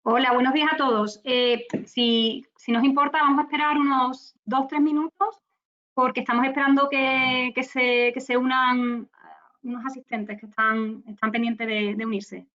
Hola, buenos días a todos. Si nos importa, vamos a esperar unos 2-3 minutos porque estamos esperando que se unan unos asistentes que están pendientes de unirse.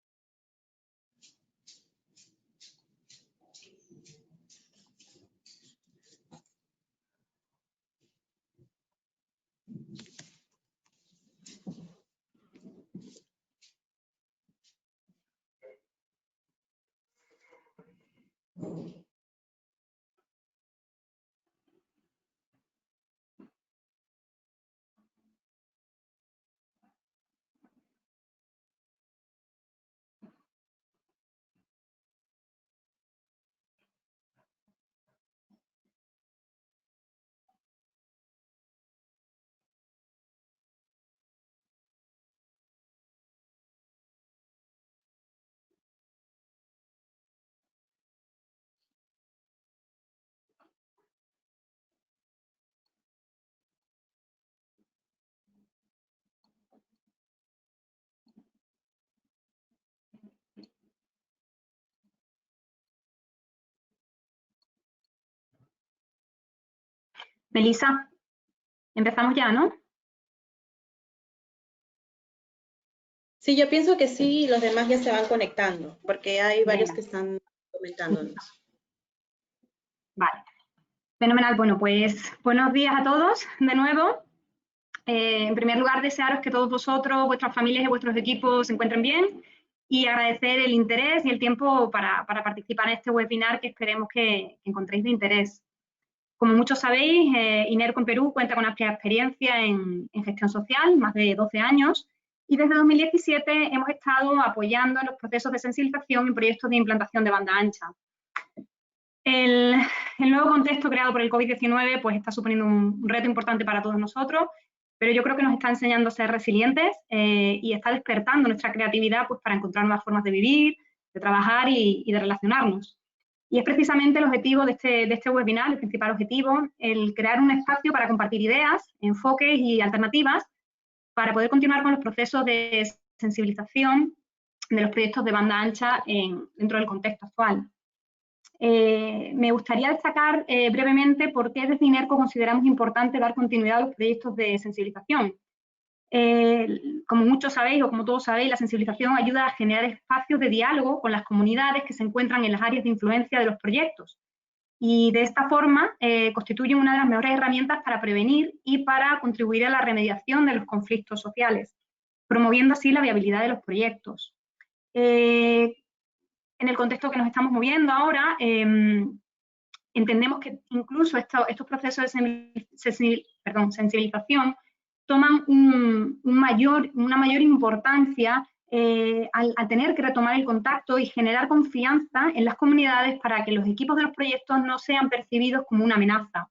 Melissa, empezamos ya, ¿no? Sí, yo pienso que sí, los demás ya se van conectando, porque hay varios que están comentándonos. Vale, fenomenal. Bueno, pues buenos días a todos de nuevo. En primer lugar, desearos que todos vosotros, vuestras familias y vuestros equipos se encuentren bien y agradecer el interés y el tiempo para participar en este webinar que esperemos que encontréis de interés. Como muchos sabéis, INERCO en Perú cuenta con amplia experiencia en gestión social, más de 12 años, y desde 2017 hemos estado apoyando los procesos de sensibilización en proyectos de implantación de banda ancha. El nuevo contexto creado por el COVID-19 pues, está suponiendo un reto importante para todos nosotros, pero yo creo que nos está enseñando a ser resilientes y está despertando nuestra creatividad pues, para encontrar nuevas formas de vivir, de trabajar y de relacionarnos. Y es precisamente el objetivo de este webinar, el principal objetivo, el crear un espacio para compartir ideas, enfoques y alternativas para poder continuar con los procesos de sensibilización de los proyectos de banda ancha dentro del contexto actual. Me gustaría destacar brevemente por qué desde INERCO consideramos importante dar continuidad a los proyectos de sensibilización. Como muchos sabéis o como todos sabéis, la sensibilización ayuda a generar espacios de diálogo con las comunidades que se encuentran en las áreas de influencia de los proyectos. Y de esta forma constituyen una de las mejores herramientas para prevenir y para contribuir a la remediación de los conflictos sociales, promoviendo así la viabilidad de los proyectos. En el contexto que nos estamos moviendo ahora, entendemos que incluso estos procesos de sensibilización toman una mayor importancia al tener que retomar el contacto y generar confianza en las comunidades para que los equipos de los proyectos no sean percibidos como una amenaza.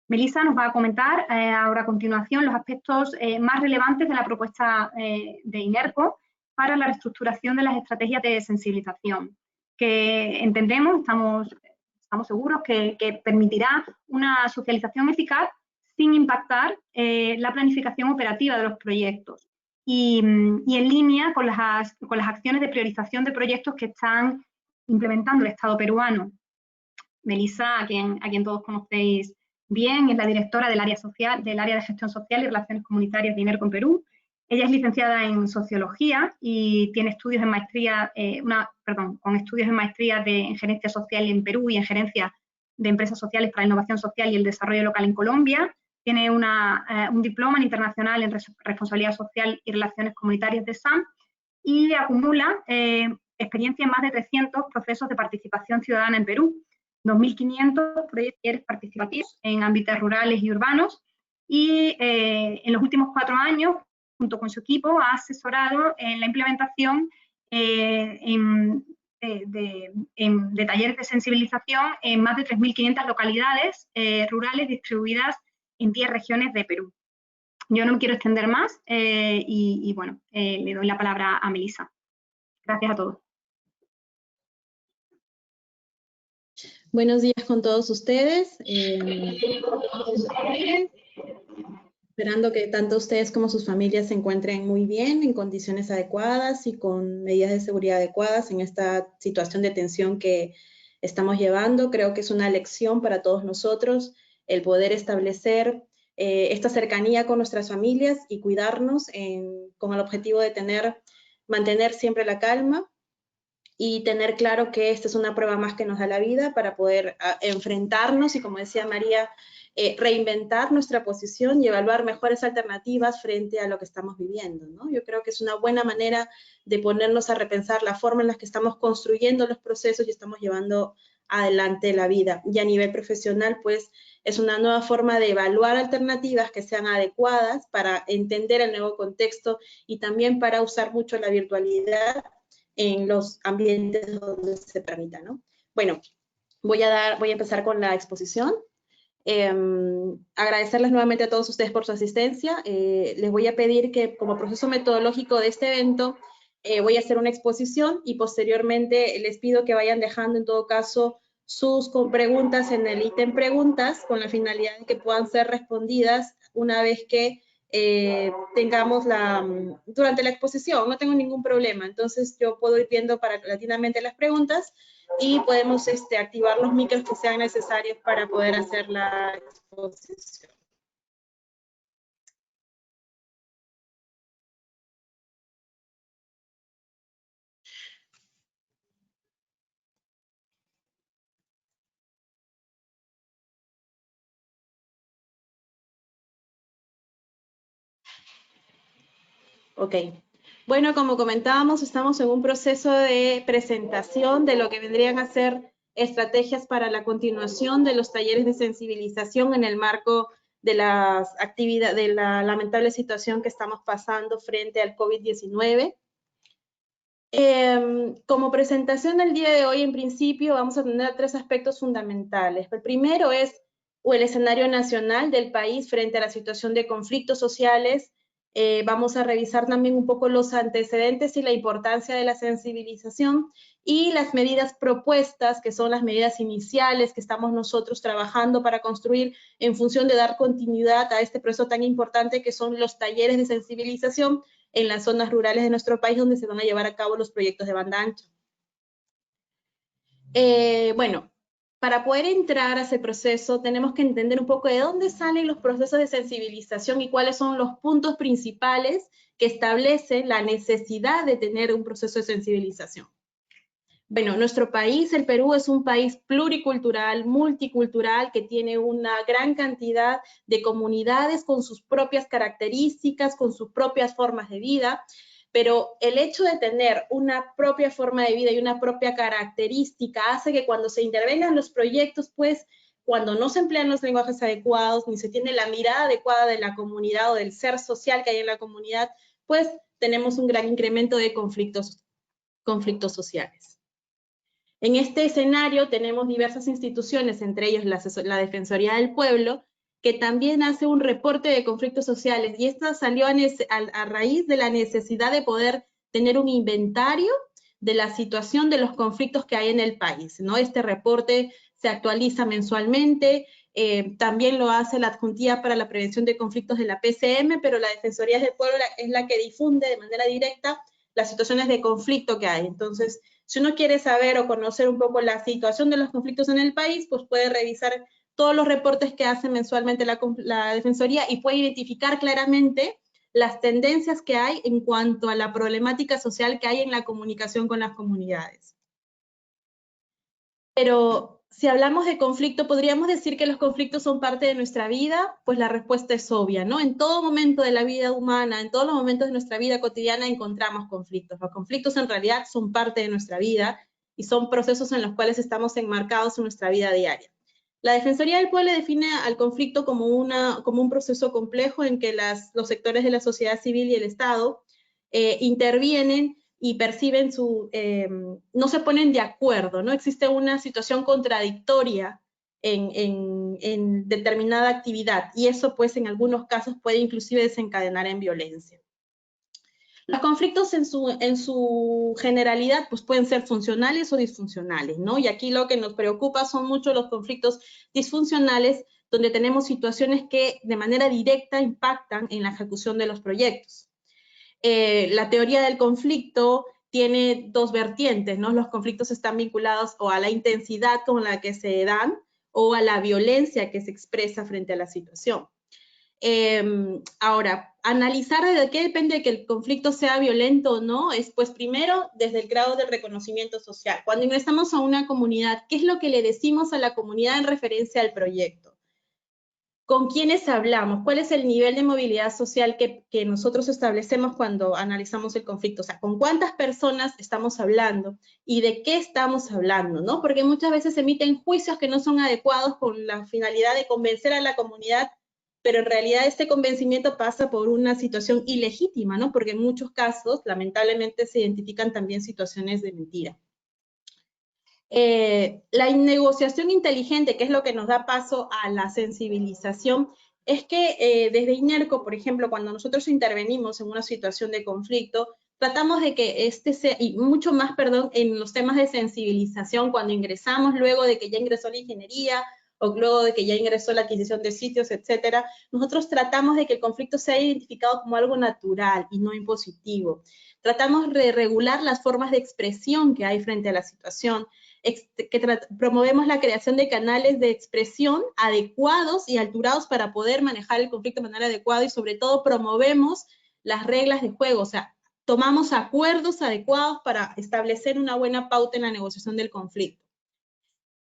Melissa nos va a comentar ahora a continuación los aspectos más relevantes de la propuesta de INERCO para la reestructuración de las estrategias de sensibilización, que entendemos, estamos seguros que permitirá una socialización eficaz sin impactar la planificación operativa de los proyectos y en línea con las acciones de priorización de proyectos que están implementando el Estado peruano. Melissa, a quien todos conocéis bien, es la directora del área de gestión social y relaciones comunitarias de INERCO en Perú. Ella es licenciada en Sociología y tiene estudios en maestría, con estudios en maestría en Gerencia Social en Perú y en Gerencia de Empresas Sociales para la Innovación Social y el Desarrollo Local en Colombia. Tiene un diploma internacional en Responsabilidad Social y Relaciones Comunitarias de SAM y acumula experiencia en más de 300 procesos de participación ciudadana en Perú, 2.500 proyectos participativos en ámbitos rurales y urbanos y en los últimos 4 años, junto con su equipo, ha asesorado en la implementación de talleres de sensibilización en más de 3.500 localidades rurales distribuidas en 10 regiones de Perú. Yo no me quiero extender más y bueno, le doy la palabra a Melissa. Gracias a todos. Buenos días con todos ustedes. Esperando que tanto ustedes como sus familias se encuentren muy bien, en condiciones adecuadas y con medidas de seguridad adecuadas en esta situación de tensión que estamos llevando. Creo que es una lección para todos nosotros el poder establecer esta cercanía con nuestras familias y cuidarnos con el objetivo de mantener siempre la calma y tener claro que esta es una prueba más que nos da la vida para poder enfrentarnos y, como decía María, reinventar nuestra posición y evaluar mejores alternativas frente a lo que estamos viviendo, ¿no? Yo creo que es una buena manera de ponernos a repensar la forma en la que estamos construyendo los procesos y estamos llevando adelante la vida. Y a nivel profesional, pues, es una nueva forma de evaluar alternativas que sean adecuadas para entender el nuevo contexto y también para usar mucho la virtualidad en los ambientes donde se permita, ¿no? Bueno, voy a empezar con la exposición. Agradecerles nuevamente a todos ustedes por su asistencia. Les voy a pedir que, como proceso metodológico de este evento, voy a hacer una exposición y posteriormente les pido que vayan dejando en todo caso sus preguntas en el ítem preguntas con la finalidad de que puedan ser respondidas una vez que tengamos durante la exposición. No tengo ningún problema, entonces yo puedo ir viendo paulatinamente las preguntas y podemos activar los micros que sean necesarios para poder hacer la exposición. Ok. Bueno, como comentábamos, estamos en un proceso de presentación de lo que vendrían a ser estrategias para la continuación de los talleres de sensibilización en el marco de las actividades, de la lamentable situación que estamos pasando frente al COVID-19. Como presentación el día de hoy, en principio, vamos a tener 3 aspectos fundamentales. El primero es el escenario nacional del país frente a la situación de conflictos sociales. Vamos a revisar también un poco los antecedentes y la importancia de la sensibilización y las medidas propuestas, que son las medidas iniciales que estamos nosotros trabajando para construir en función de dar continuidad a este proceso tan importante que son los talleres de sensibilización en las zonas rurales de nuestro país donde se van a llevar a cabo los proyectos de banda ancha. Bueno, para poder entrar a ese proceso tenemos que entender un poco de dónde salen los procesos de sensibilización y cuáles son los puntos principales que establecen la necesidad de tener un proceso de sensibilización. Bueno, nuestro país, el Perú, es un país pluricultural, multicultural, que tiene una gran cantidad de comunidades con sus propias características, con sus propias formas de vida, pero el hecho de tener una propia forma de vida y una propia característica hace que cuando se intervengan los proyectos, pues, cuando no se emplean los lenguajes adecuados, ni se tiene la mirada adecuada de la comunidad o del ser social que hay en la comunidad, pues tenemos un gran incremento de conflictos sociales. En este escenario tenemos diversas instituciones, entre ellos la Defensoría del Pueblo, que también hace un reporte de conflictos sociales, y esto salió a raíz de la necesidad de poder tener un inventario de la situación de los conflictos que hay en el país, ¿no? Este reporte se actualiza mensualmente, también lo hace la Adjuntía para la Prevención de Conflictos de la PCM, pero la Defensoría del Pueblo es la que difunde de manera directa las situaciones de conflicto que hay. Entonces, si uno quiere saber o conocer un poco la situación de los conflictos en el país, pues puede revisar todos los reportes que hace mensualmente la Defensoría y puede identificar claramente las tendencias que hay en cuanto a la problemática social que hay en la comunicación con las comunidades. Pero si hablamos de conflicto, ¿podríamos decir que los conflictos son parte de nuestra vida? Pues la respuesta es obvia, ¿no? En todo momento de la vida humana, en todos los momentos de nuestra vida cotidiana encontramos conflictos. Los conflictos en realidad son parte de nuestra vida y son procesos en los cuales estamos enmarcados en nuestra vida diaria. La Defensoría del Pueblo define al conflicto como un proceso complejo en que los sectores de la sociedad civil y el Estado intervienen y perciben no se ponen de acuerdo, ¿no? Existe una situación contradictoria en determinada actividad, y eso pues en algunos casos puede inclusive desencadenar en violencia. Los conflictos en su generalidad pues pueden ser funcionales o disfuncionales, ¿no? Y aquí lo que nos preocupa son mucho los conflictos disfuncionales, donde tenemos situaciones que de manera directa impactan en la ejecución de los proyectos. La teoría del conflicto tiene dos vertientes, ¿no? Los conflictos están vinculados o a la intensidad con la que se dan o a la violencia que se expresa frente a la situación. Ahora, analizar de qué depende que el conflicto sea violento o no, es pues primero desde el grado del reconocimiento social. Cuando ingresamos a una comunidad, ¿qué es lo que le decimos a la comunidad en referencia al proyecto? ¿Con quiénes hablamos? ¿Cuál es el nivel de movilidad social que nosotros establecemos cuando analizamos el conflicto? O sea, ¿con cuántas personas estamos hablando? ¿Y de qué estamos hablando? ¿No? Porque muchas veces se emiten juicios que no son adecuados con la finalidad de convencer a la comunidad, pero en realidad este convencimiento pasa por una situación ilegítima, ¿no? Porque en muchos casos, lamentablemente, se identifican también situaciones de mentira. La negociación inteligente, que es lo que nos da paso a la sensibilización, es que desde INERCO, por ejemplo, cuando nosotros intervenimos en una situación de conflicto, tratamos de que este sea, y mucho más, perdón, en los temas de sensibilización, cuando ingresamos luego de que ya ingresó la ingeniería, o luego de que ya ingresó la adquisición de sitios, etcétera, nosotros tratamos de que el conflicto sea identificado como algo natural y no impositivo. Tratamos de regular las formas de expresión que hay frente a la situación, promovemos la creación de canales de expresión adecuados y alturados para poder manejar el conflicto de manera adecuada y sobre todo promovemos las reglas de juego, o sea, tomamos acuerdos adecuados para establecer una buena pauta en la negociación del conflicto.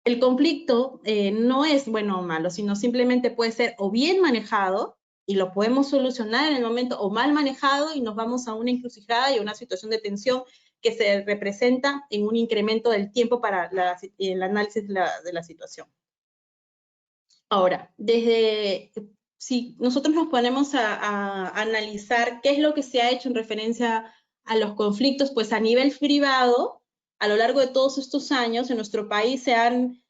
El conflicto no es bueno o malo, sino simplemente puede ser o bien manejado y lo podemos solucionar en el momento, o mal manejado y nos vamos a una encrucijada y a una situación de tensión que se representa en un incremento del tiempo para el análisis de la situación. Ahora, si nosotros nos ponemos a analizar qué es lo que se ha hecho en referencia a los conflictos, pues a nivel privado, a lo largo de todos estos años, en nuestro país se han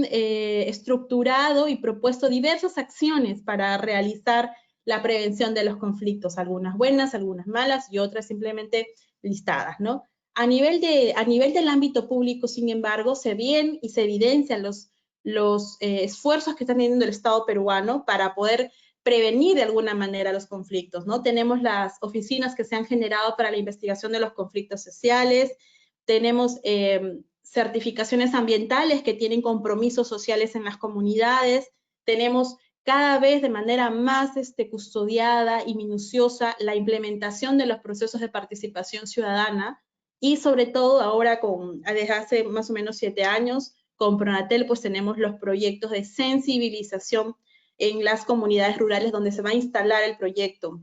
estructurado y propuesto diversas acciones para realizar la prevención de los conflictos, algunas buenas, algunas malas y otras simplemente listadas, ¿no? A nivel del ámbito público, sin embargo, se ven y se evidencian los esfuerzos que está teniendo el Estado peruano para poder prevenir de alguna manera los conflictos, ¿no? Tenemos las oficinas que se han generado para la investigación de los conflictos sociales, tenemos certificaciones ambientales que tienen compromisos sociales en las comunidades, tenemos cada vez de manera más custodiada y minuciosa la implementación de los procesos de participación ciudadana y sobre todo ahora desde hace más o menos 7 años con Pronatel pues tenemos los proyectos de sensibilización en las comunidades rurales donde se va a instalar el proyecto.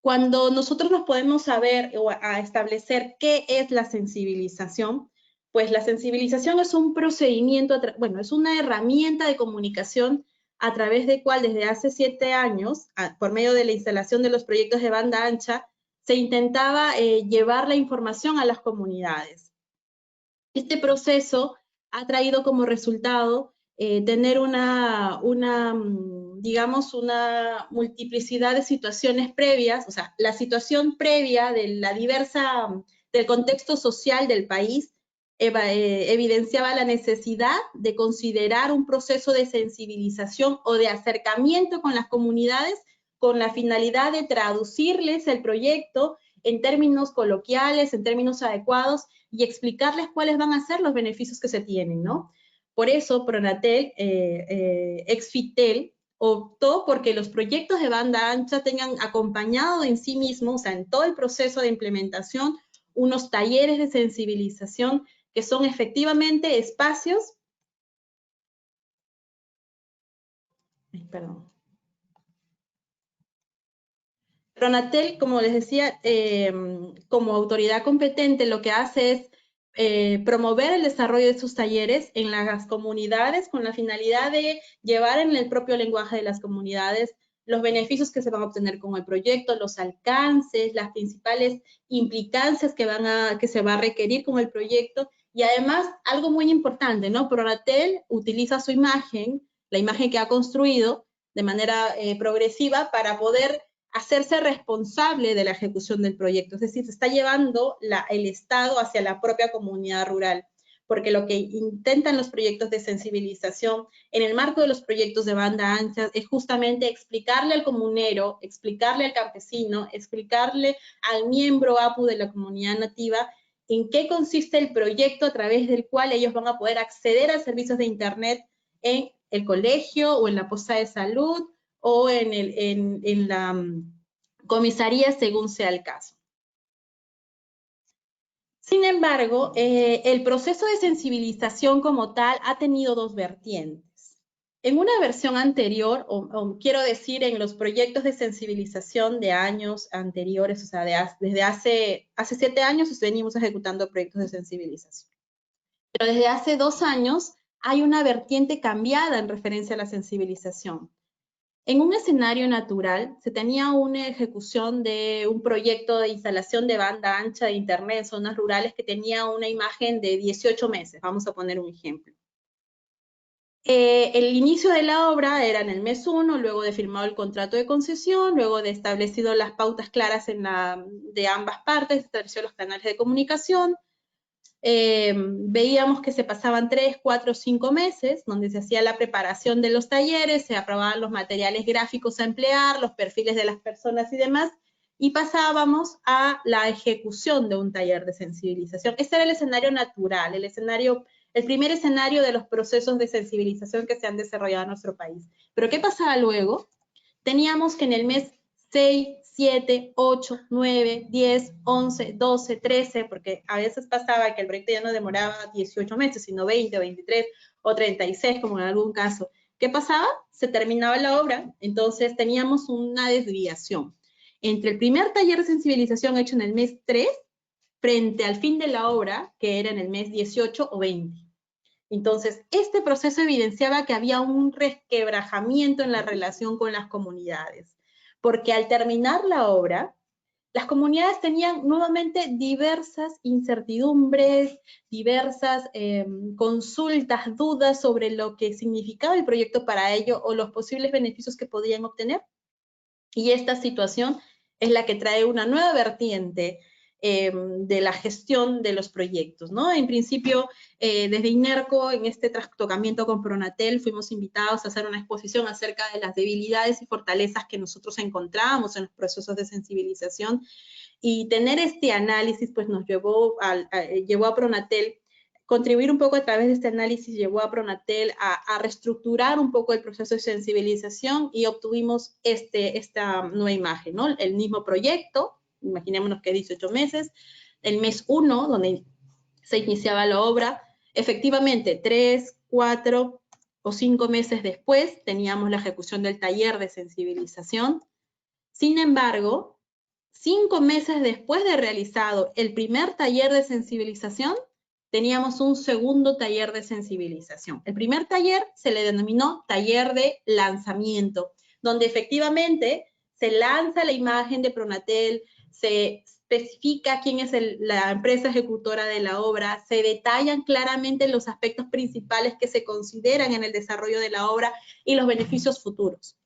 Cuando nosotros nos podemos saber o a establecer qué es la sensibilización, pues la sensibilización es un procedimiento, bueno, es una herramienta de comunicación a través de cual desde hace 7 años, por medio de la instalación de los proyectos de banda ancha, se intentaba llevar la información a las comunidades. Este proceso ha traído como resultado tener digamos, una multiplicidad de situaciones previas, o sea, la situación previa del contexto social del país evidenciaba la necesidad de considerar un proceso de sensibilización o de acercamiento con las comunidades con la finalidad de traducirles el proyecto en términos coloquiales, en términos adecuados, y explicarles cuáles van a ser los beneficios que se tienen, ¿no? Por eso, Pronatel, Exfitel, optó porque los proyectos de banda ancha tengan acompañado en sí mismos, o sea, en todo el proceso de implementación, unos talleres de sensibilización que son efectivamente espacios. Perdón. Pronatel, como les decía, como autoridad competente, lo que hace es promover el desarrollo de sus talleres en las comunidades con la finalidad de llevar en el propio lenguaje de las comunidades los beneficios que se van a obtener con el proyecto, los alcances, las principales implicancias que se va a requerir con el proyecto, y además, algo muy importante, ¿no? Pronatel utiliza su imagen, la imagen que ha construido de manera progresiva para poder hacerse responsable de la ejecución del proyecto, es decir, se está llevando el Estado hacia la propia comunidad rural. porque lo que intentan los proyectos de sensibilización en el marco de los proyectos de banda ancha es justamente explicarle al comunero, explicarle al campesino, explicarle al miembro APU de la comunidad nativa en qué consiste el proyecto a través del cual ellos van a poder acceder a servicios de Internet en el colegio o en la posta de salud o en la comisaría, según sea el caso. Sin embargo, el proceso de sensibilización como tal ha tenido dos vertientes. En una versión anterior, o quiero decir en los proyectos de sensibilización de años anteriores, o sea, desde hace 7 años venimos ejecutando proyectos de sensibilización. Pero desde hace 2 años hay una vertiente cambiada en referencia a la sensibilización. En un escenario natural, se tenía una ejecución de un proyecto de instalación de banda ancha de Internet en zonas rurales que tenía una imagen de 18 meses, vamos a poner un ejemplo. El inicio de la obra era en el mes 1, luego de firmado el contrato de concesión, luego de establecido las pautas claras de ambas partes, estableció los canales de comunicación. Veíamos que se pasaban 3, 4, 5 meses, donde se hacía la preparación de los talleres, se aprobaban los materiales gráficos a emplear, los perfiles de las personas y demás, y pasábamos a la ejecución de un taller de sensibilización. Este era el escenario natural, el primer escenario de los procesos de sensibilización que se han desarrollado en nuestro país. Pero ¿qué pasaba luego? Teníamos que en el mes 6, 7, 8, 9, 10, 11, 12, 13, porque a veces pasaba que el proyecto ya no demoraba 18 meses, sino 20, 23 o 36, como en algún caso. ¿Qué pasaba? Se terminaba la obra, entonces teníamos una desviación entre el primer taller de sensibilización hecho en el mes 3 frente al fin de la obra, que era en el mes 18 o 20. Entonces, este proceso evidenciaba que había un resquebrajamiento en la relación con las comunidades, porque al terminar la obra, las comunidades tenían nuevamente diversas incertidumbres, diversas consultas, dudas sobre lo que significaba el proyecto para ello o los posibles beneficios que podían obtener. Y esta situación es la que trae una nueva vertiente de la gestión de los proyectos, ¿no? En principio, desde INERCO, en este trastocamiento con Pronatel, fuimos invitados a hacer una exposición acerca de las debilidades y fortalezas que nosotros encontramos en los procesos de sensibilización, y tener este análisis, pues nos llevó a Pronatel, contribuir un poco a través de este análisis llevó a Pronatel a reestructurar un poco el proceso de sensibilización y obtuvimos esta nueva imagen, ¿no? El mismo proyecto, imaginémonos que 18 meses, el mes 1, donde se iniciaba la obra, efectivamente 3, 4 o 5 meses después teníamos la ejecución del taller de sensibilización. Sin embargo, 5 meses después de realizado el primer taller de sensibilización, teníamos un segundo taller de sensibilización. El primer taller se le denominó taller de lanzamiento, donde efectivamente se lanza la imagen de Pronatel, se especifica quién es la empresa ejecutora de la obra, se detallan claramente los aspectos principales que se consideran en el desarrollo de la obra y los beneficios futuros.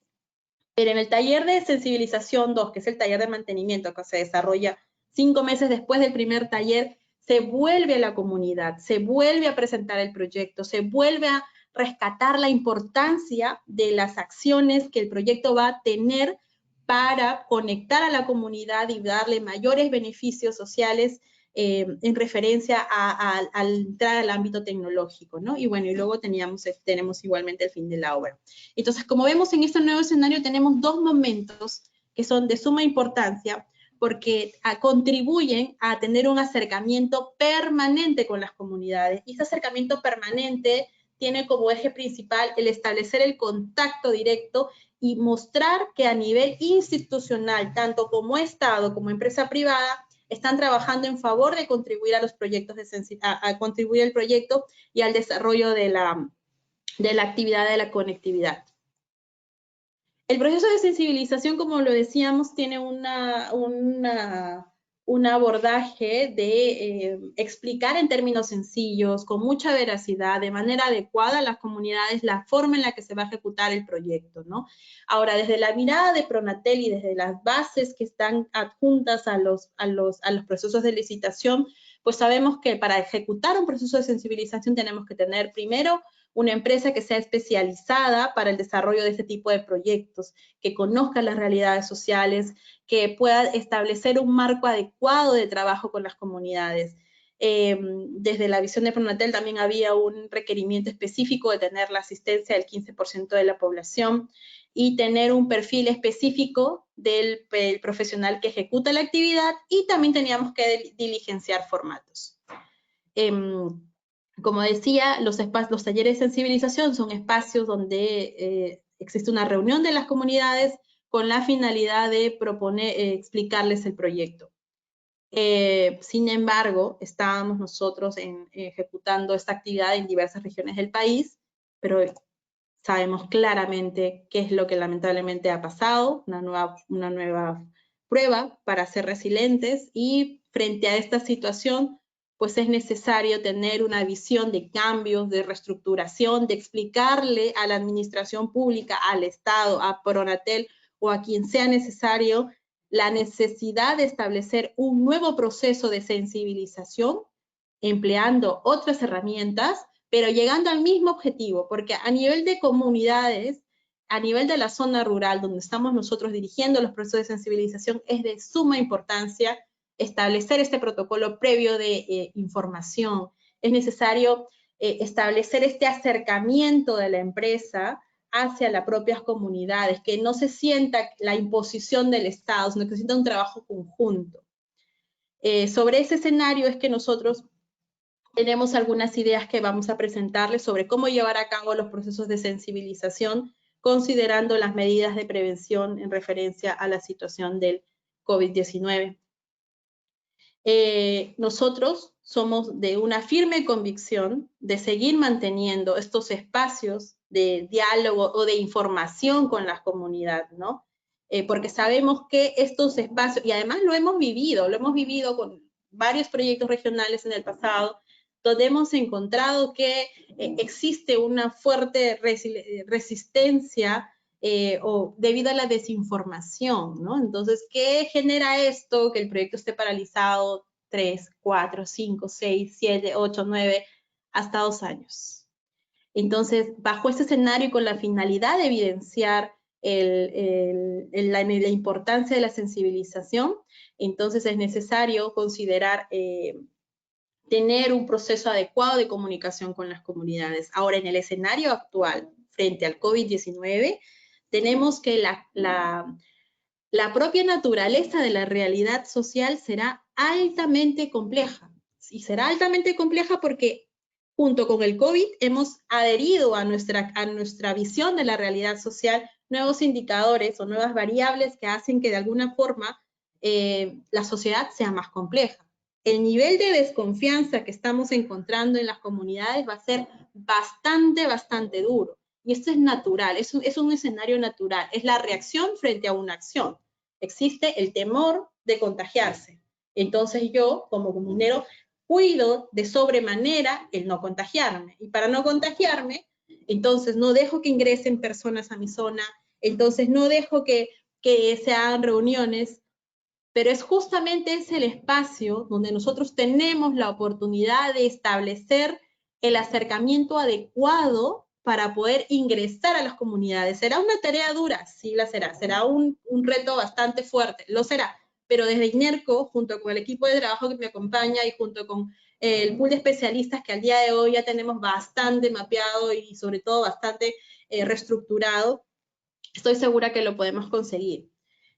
Pero en el taller de sensibilización 2, que es el taller de mantenimiento que se desarrolla 5 meses después del primer taller, se vuelve a la comunidad, se vuelve a presentar el proyecto, se vuelve a rescatar la importancia de las acciones que el proyecto va a tener para conectar a la comunidad y darle mayores beneficios sociales en referencia al entrar al ámbito tecnológico, ¿no? Y bueno, y luego tenemos igualmente el fin de la obra. Entonces, como vemos en este nuevo escenario, tenemos dos momentos que son de suma importancia porque contribuyen a tener un acercamiento permanente con las comunidades. Y ese acercamiento permanente tiene como eje principal el establecer el contacto directo y mostrar que a nivel institucional, tanto como Estado como empresa privada, están trabajando en favor de contribuir a los proyectos a contribuir al proyecto y al desarrollo de la actividad de la conectividad. El proceso de sensibilización, como lo decíamos, tiene un abordaje de explicar en términos sencillos, con mucha veracidad, de manera adecuada a las comunidades, la forma en la que se va a ejecutar el proyecto, ¿no? Ahora, desde la mirada de Pronatel y desde las bases que están adjuntas a los procesos de licitación, pues sabemos que para ejecutar un proceso de sensibilización tenemos que tener primero una empresa que sea especializada para el desarrollo de este tipo de proyectos, que conozca las realidades sociales, que pueda establecer un marco adecuado de trabajo con las comunidades. Desde la visión de Pronatel también había un requerimiento específico de tener la asistencia del 15% de la población y tener un perfil específico del profesional que ejecuta la actividad, y también teníamos que diligenciar formatos. Como decía, los talleres de sensibilización son espacios donde existe una reunión de las comunidades con la finalidad de explicarles el proyecto. Sin embargo, estábamos nosotros ejecutando esta actividad en diversas regiones del país, pero sabemos claramente qué es lo que lamentablemente ha pasado, una nueva prueba para ser resilientes, y frente a esta situación, pues es necesario tener una visión de cambios, de reestructuración, de explicarle a la administración pública, al Estado, a Pronatel o a quien sea necesario, la necesidad de establecer un nuevo proceso de sensibilización, empleando otras herramientas, pero llegando al mismo objetivo, porque a nivel de comunidades, a nivel de la zona rural donde estamos nosotros dirigiendo los procesos de sensibilización, es de suma importancia establecer este protocolo previo de información. Es necesario establecer este acercamiento de la empresa hacia las propias comunidades, que no se sienta la imposición del Estado, sino que se sienta un trabajo conjunto. Sobre ese escenario es que nosotros tenemos algunas ideas que vamos a presentarles sobre cómo llevar a cabo los procesos de sensibilización, considerando las medidas de prevención en referencia a la situación del COVID-19. Nosotros somos de una firme convicción de seguir manteniendo estos espacios de diálogo o de información con la comunidad, ¿no? Porque sabemos que estos espacios, y además lo hemos vivido con varios proyectos regionales en el pasado, donde hemos encontrado que existe una fuerte resistencia o debido a la desinformación, ¿no? Entonces, ¿qué genera esto? Que el proyecto esté paralizado 3, 4, 5, 6, 7, 8, 9, hasta 2 años. Entonces, bajo este escenario y con la finalidad de evidenciar la importancia de la sensibilización, entonces es necesario considerar tener un proceso adecuado de comunicación con las comunidades. Ahora, en el escenario actual, frente al COVID-19, tenemos que la propia naturaleza de la realidad social será altamente compleja. Y será altamente compleja porque junto con el COVID hemos adherido a nuestra visión de la realidad social nuevos indicadores o nuevas variables que hacen que de alguna forma la sociedad sea más compleja. El nivel de desconfianza que estamos encontrando en las comunidades va a ser bastante duro. Y esto es natural, es un escenario natural, es la reacción frente a una acción. Existe el temor de contagiarse. Entonces yo, como comunero, cuido de sobremanera el no contagiarme. Y para no contagiarme, entonces no dejo que ingresen personas a mi zona, entonces no dejo que se hagan reuniones, pero es justamente ese el espacio donde nosotros tenemos la oportunidad de establecer el acercamiento adecuado para poder ingresar a las comunidades. ¿Será una tarea dura? Sí, la será. ¿Será un reto bastante fuerte? Lo será. Pero desde INERCO, junto con el equipo de trabajo que me acompaña y junto con el pool de especialistas que al día de hoy ya tenemos bastante mapeado y sobre todo bastante reestructurado, estoy segura que lo podemos conseguir.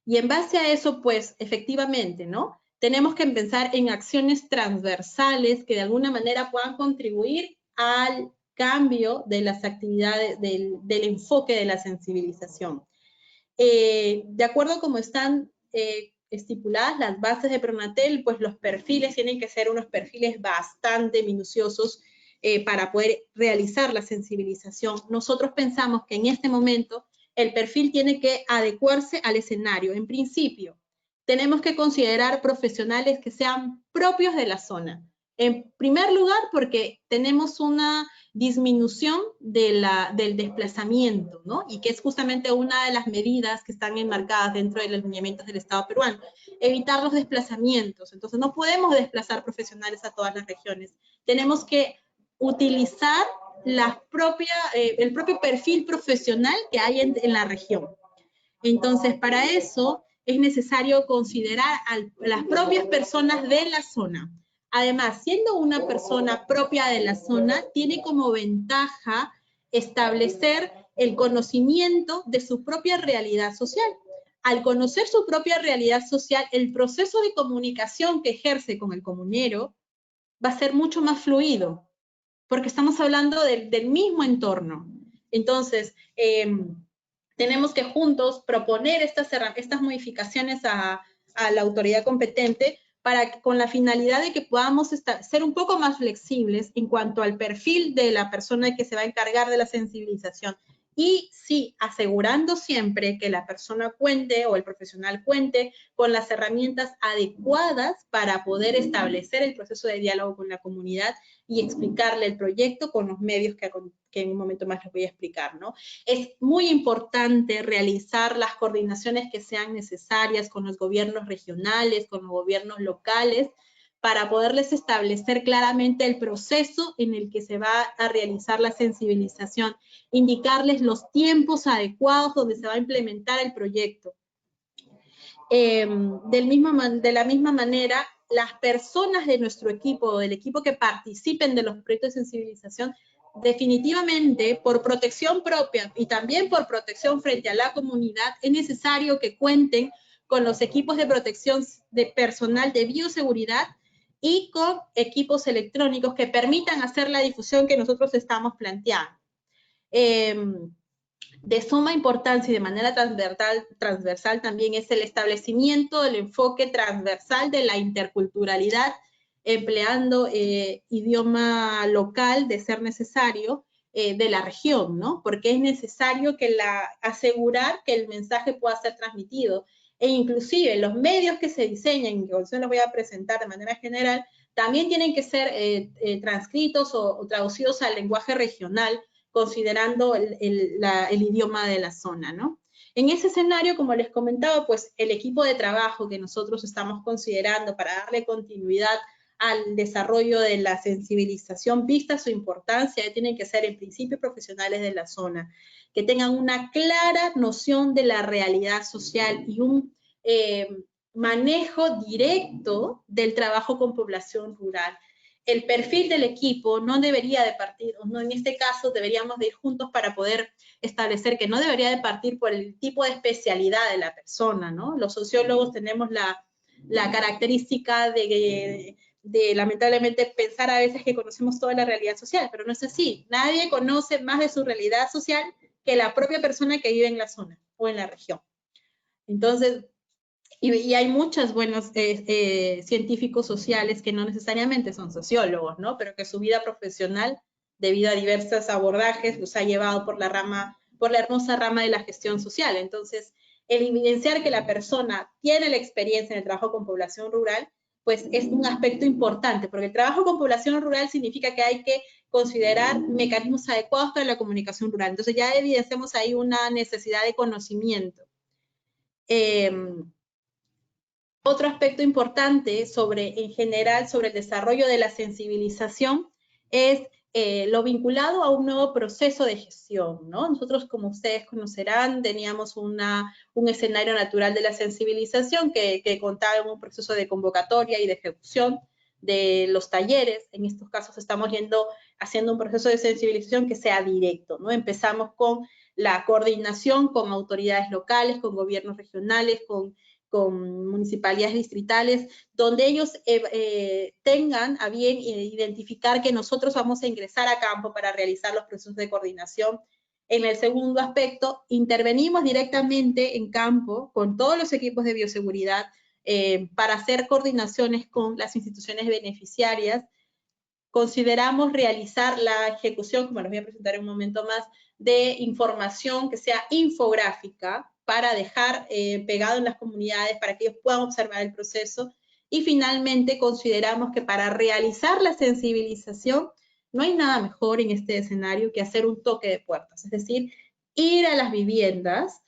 Y en base a eso, pues, efectivamente, ¿no? Tenemos que pensar en acciones transversales que de alguna manera puedan contribuir al cambio de las actividades, del enfoque de la sensibilización. De acuerdo a cómo están estipuladas las bases de Pronatel, pues los perfiles tienen que ser unos perfiles bastante minuciosos para poder realizar la sensibilización. Nosotros pensamos que en este momento el perfil tiene que adecuarse al escenario. En principio, tenemos que considerar profesionales que sean propios de la zona, En primer lugar, porque tenemos una disminución del desplazamiento, ¿no? Y que es justamente una de las medidas que están enmarcadas dentro de los lineamientos del Estado peruano, evitar los desplazamientos. Entonces, no podemos desplazar profesionales a todas las regiones. Tenemos que utilizar el propio perfil profesional que hay en la región. Entonces, para eso es necesario considerar a las propias personas de la zona. Además, siendo una persona propia de la zona, tiene como ventaja establecer el conocimiento de su propia realidad social. Al conocer su propia realidad social, el proceso de comunicación que ejerce con el comunero va a ser mucho más fluido, porque estamos hablando del mismo entorno. Entonces, tenemos que juntos proponer estas modificaciones a la autoridad competente con la finalidad de que podamos ser un poco más flexibles en cuanto al perfil de la persona que se va a encargar de la sensibilización. Y sí, asegurando siempre que la persona cuente o el profesional cuente con las herramientas adecuadas para poder establecer el proceso de diálogo con la comunidad y explicarle el proyecto con los medios que en un momento más les voy a explicar, ¿no? Es muy importante realizar las coordinaciones que sean necesarias con los gobiernos regionales, con los gobiernos locales, para poderles establecer claramente el proceso en el que se va a realizar la sensibilización, indicarles los tiempos adecuados donde se va a implementar el proyecto. De la misma manera, las personas de nuestro equipo, del equipo que participen de los proyectos de sensibilización, definitivamente por protección propia y también por protección frente a la comunidad, es necesario que cuenten con los equipos de protección de personal de bioseguridad y con equipos electrónicos que permitan hacer la difusión que nosotros estamos planteando. De suma importancia y de manera transversal también es el establecimiento del enfoque transversal de la interculturalidad, empleando idioma local de ser necesario de la región, ¿no? Porque es necesario asegurar que el mensaje pueda ser transmitido. E inclusive los medios que se diseñan, que yo les voy a presentar de manera general, también tienen que ser transcritos o traducidos al lenguaje regional, considerando el idioma de la zona, ¿no? En ese escenario, como les comentaba, pues el equipo de trabajo que nosotros estamos considerando para darle continuidad al desarrollo de la sensibilización, vista su importancia, tienen que ser en principio profesionales de la zona, que tengan una clara noción de la realidad social y un manejo directo del trabajo con población rural. El perfil del equipo no debería de partir, o no, en este caso deberíamos de ir juntos para poder establecer que no debería de partir por el tipo de especialidad de la persona, ¿no? Los sociólogos tenemos la característica de lamentablemente pensar a veces que conocemos toda la realidad social, pero no es así. Nadie conoce más de su realidad social que la propia persona que vive en la zona o en la región. Entonces, y hay muchos buenos científicos sociales que no necesariamente son sociólogos, ¿no? Pero que su vida profesional, debido a diversos abordajes, los ha llevado por la hermosa rama de la gestión social. Entonces, el evidenciar que la persona tiene la experiencia en el trabajo con población rural, pues es un aspecto importante, porque el trabajo con población rural significa que hay que considerar mecanismos adecuados para la comunicación rural. Entonces ya evidenciamos ahí una necesidad de conocimiento. Otro aspecto importante en general sobre el desarrollo de la sensibilización es lo vinculado a un nuevo proceso de gestión, ¿no? Nosotros, como ustedes conocerán, teníamos un escenario natural de la sensibilización que contaba con un proceso de convocatoria y de ejecución de los talleres. En estos casos estamos haciendo un proceso de sensibilización que sea directo, ¿no? Empezamos con la coordinación con autoridades locales, con gobiernos regionales, con municipalidades distritales, donde ellos tengan a bien identificar que nosotros vamos a ingresar a campo para realizar los procesos de coordinación. En el segundo aspecto, intervenimos directamente en campo con todos los equipos de bioseguridad para hacer coordinaciones con las instituciones beneficiarias. Consideramos realizar la ejecución, como les voy a presentar en un momento más, de información que sea infográfica para dejar pegado en las comunidades para que ellos puedan observar el proceso Y finalmente consideramos que para realizar la sensibilización no hay nada mejor en este escenario que hacer un toque de puertas, es decir, ir a las viviendas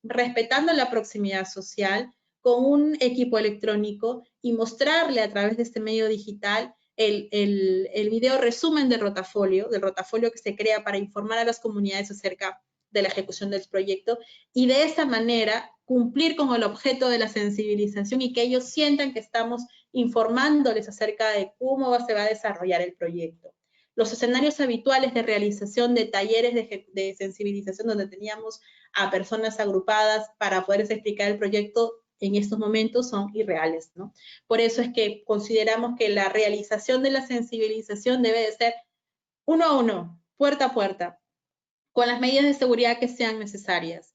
respetando la proximidad social, con un equipo electrónico y mostrarle a través de este medio digital el video resumen del rotafolio que se crea para informar a las comunidades acerca de la ejecución del proyecto, y de esa manera cumplir con el objeto de la sensibilización y que ellos sientan que estamos informándoles acerca de cómo se va a desarrollar el proyecto. Los escenarios habituales de realización de talleres de sensibilización donde teníamos a personas agrupadas para poderles explicar el proyecto en estos momentos son irreales, ¿no? Por eso es que consideramos que la realización de la sensibilización debe de ser uno a uno, puerta a puerta, con las medidas de seguridad que sean necesarias.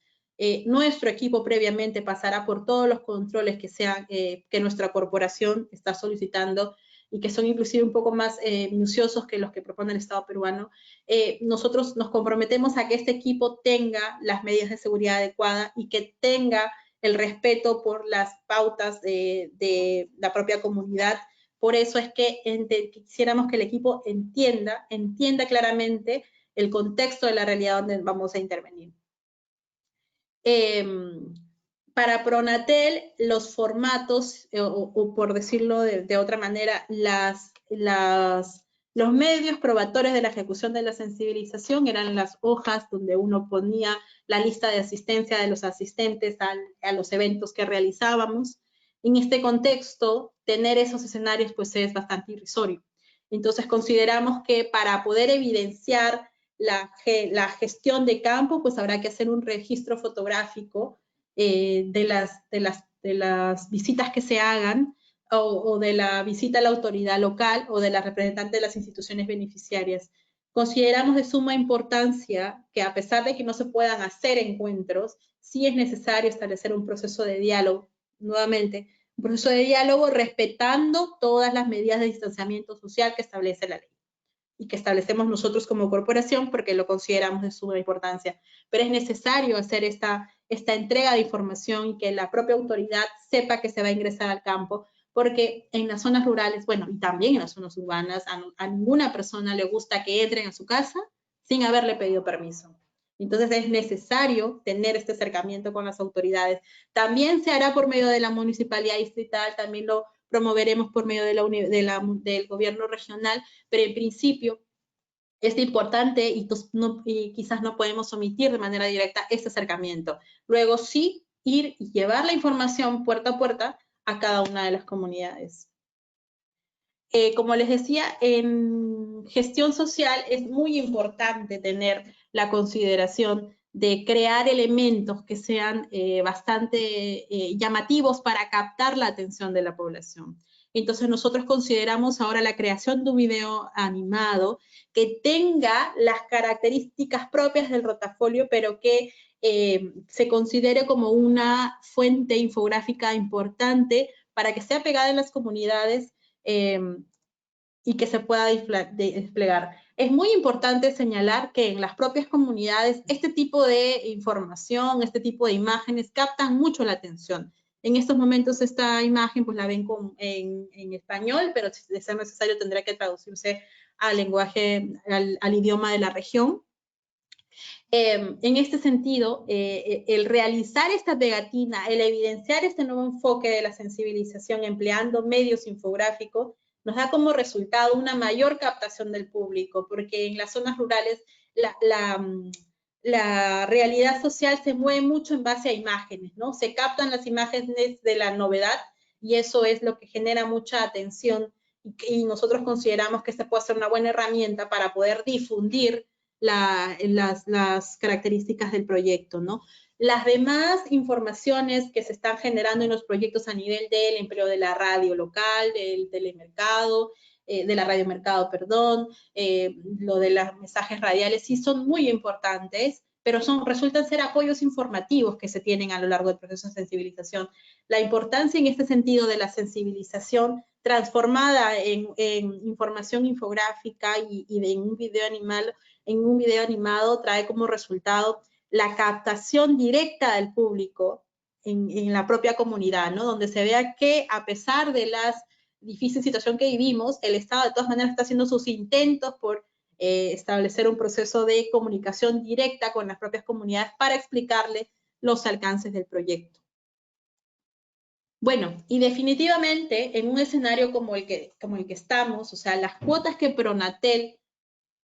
Nuestro equipo previamente pasará por todos los controles que nuestra corporación está solicitando y que son inclusive un poco más minuciosos que los que propone el Estado peruano. Nosotros nos comprometemos a que este equipo tenga las medidas de seguridad adecuadas y que tenga el respeto por las pautas de la propia comunidad. Por eso es que quisiéramos que el equipo entienda claramente el contexto de la realidad donde vamos a intervenir. Para Pronatel, los formatos, o por decirlo de otra manera, los medios probatorios de la ejecución de la sensibilización eran las hojas donde uno ponía la lista de asistencia de los asistentes a los eventos que realizábamos. En este contexto, tener esos escenarios pues es bastante irrisorio. Entonces consideramos que para poder evidenciar la gestión de campo, pues habrá que hacer un registro fotográfico de las visitas que se hagan, o de la visita a la autoridad local o de la representante de las instituciones beneficiarias. Consideramos de suma importancia que, a pesar de que no se puedan hacer encuentros, sí es necesario establecer un proceso de diálogo, nuevamente, un proceso de diálogo respetando todas las medidas de distanciamiento social que establece la ley y que establecemos nosotros como corporación porque lo consideramos de suma importancia. Pero es necesario hacer esta entrega de información y que la propia autoridad sepa que se va a ingresar al campo, porque en las zonas rurales, bueno, y también en las zonas urbanas, a ninguna persona le gusta que entren a su casa sin haberle pedido permiso. Entonces es necesario tener este acercamiento con las autoridades. También se hará por medio de la municipalidad distrital, también lo promoveremos por medio del gobierno regional, pero en principio es importante y quizás no podemos omitir de manera directa este acercamiento. Luego sí, ir y llevar la información puerta a puerta a cada una de las comunidades. Como les decía, en gestión social es muy importante tener la consideración de crear elementos que sean bastante llamativos para captar la atención de la población. Entonces nosotros consideramos ahora la creación de un video animado que tenga las características propias del rotafolio, pero que se considere como una fuente infográfica importante para que sea pegada en las comunidades y que se pueda desplegar. Es muy importante señalar que en las propias comunidades este tipo de información, este tipo de imágenes captan mucho la atención. En estos momentos esta imagen pues la ven en español, pero si de ser necesario tendrá que traducirse al lenguaje, al idioma de la región. En este sentido, el realizar esta pegatina, el evidenciar este nuevo enfoque de la sensibilización empleando medios infográficos, nos da como resultado una mayor captación del público, porque en las zonas rurales la realidad social se mueve mucho en base a imágenes, ¿no? Se captan las imágenes de la novedad y eso es lo que genera mucha atención y nosotros consideramos que esta puede ser una buena herramienta para poder difundir las características del proyecto, ¿no? Las demás informaciones que se están generando en los proyectos a nivel del empleo de la radio local, del telemercado, de la radiomercado, perdón, lo de los mensajes radiales, sí son muy importantes, pero resultan ser apoyos informativos que se tienen a lo largo del proceso de sensibilización. La importancia en este sentido de la sensibilización transformada en información infográfica y en un video animado trae como resultado la captación directa del público en la propia comunidad, ¿no? Donde se vea que a pesar de la difícil situación que vivimos, el Estado de todas maneras está haciendo sus intentos por establecer un proceso de comunicación directa con las propias comunidades para explicarle los alcances del proyecto. Bueno, y definitivamente en un escenario como el que estamos, o sea, las cuotas que Pronatel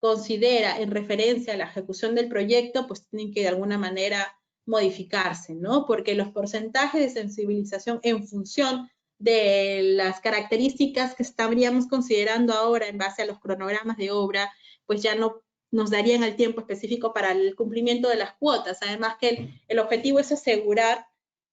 considera en referencia a la ejecución del proyecto, pues tienen que de alguna manera modificarse, ¿no? Porque los porcentajes de sensibilización en función de las características que estaríamos considerando ahora en base a los cronogramas de obra, pues ya no nos darían el tiempo específico para el cumplimiento de las cuotas. Además que el objetivo es asegurar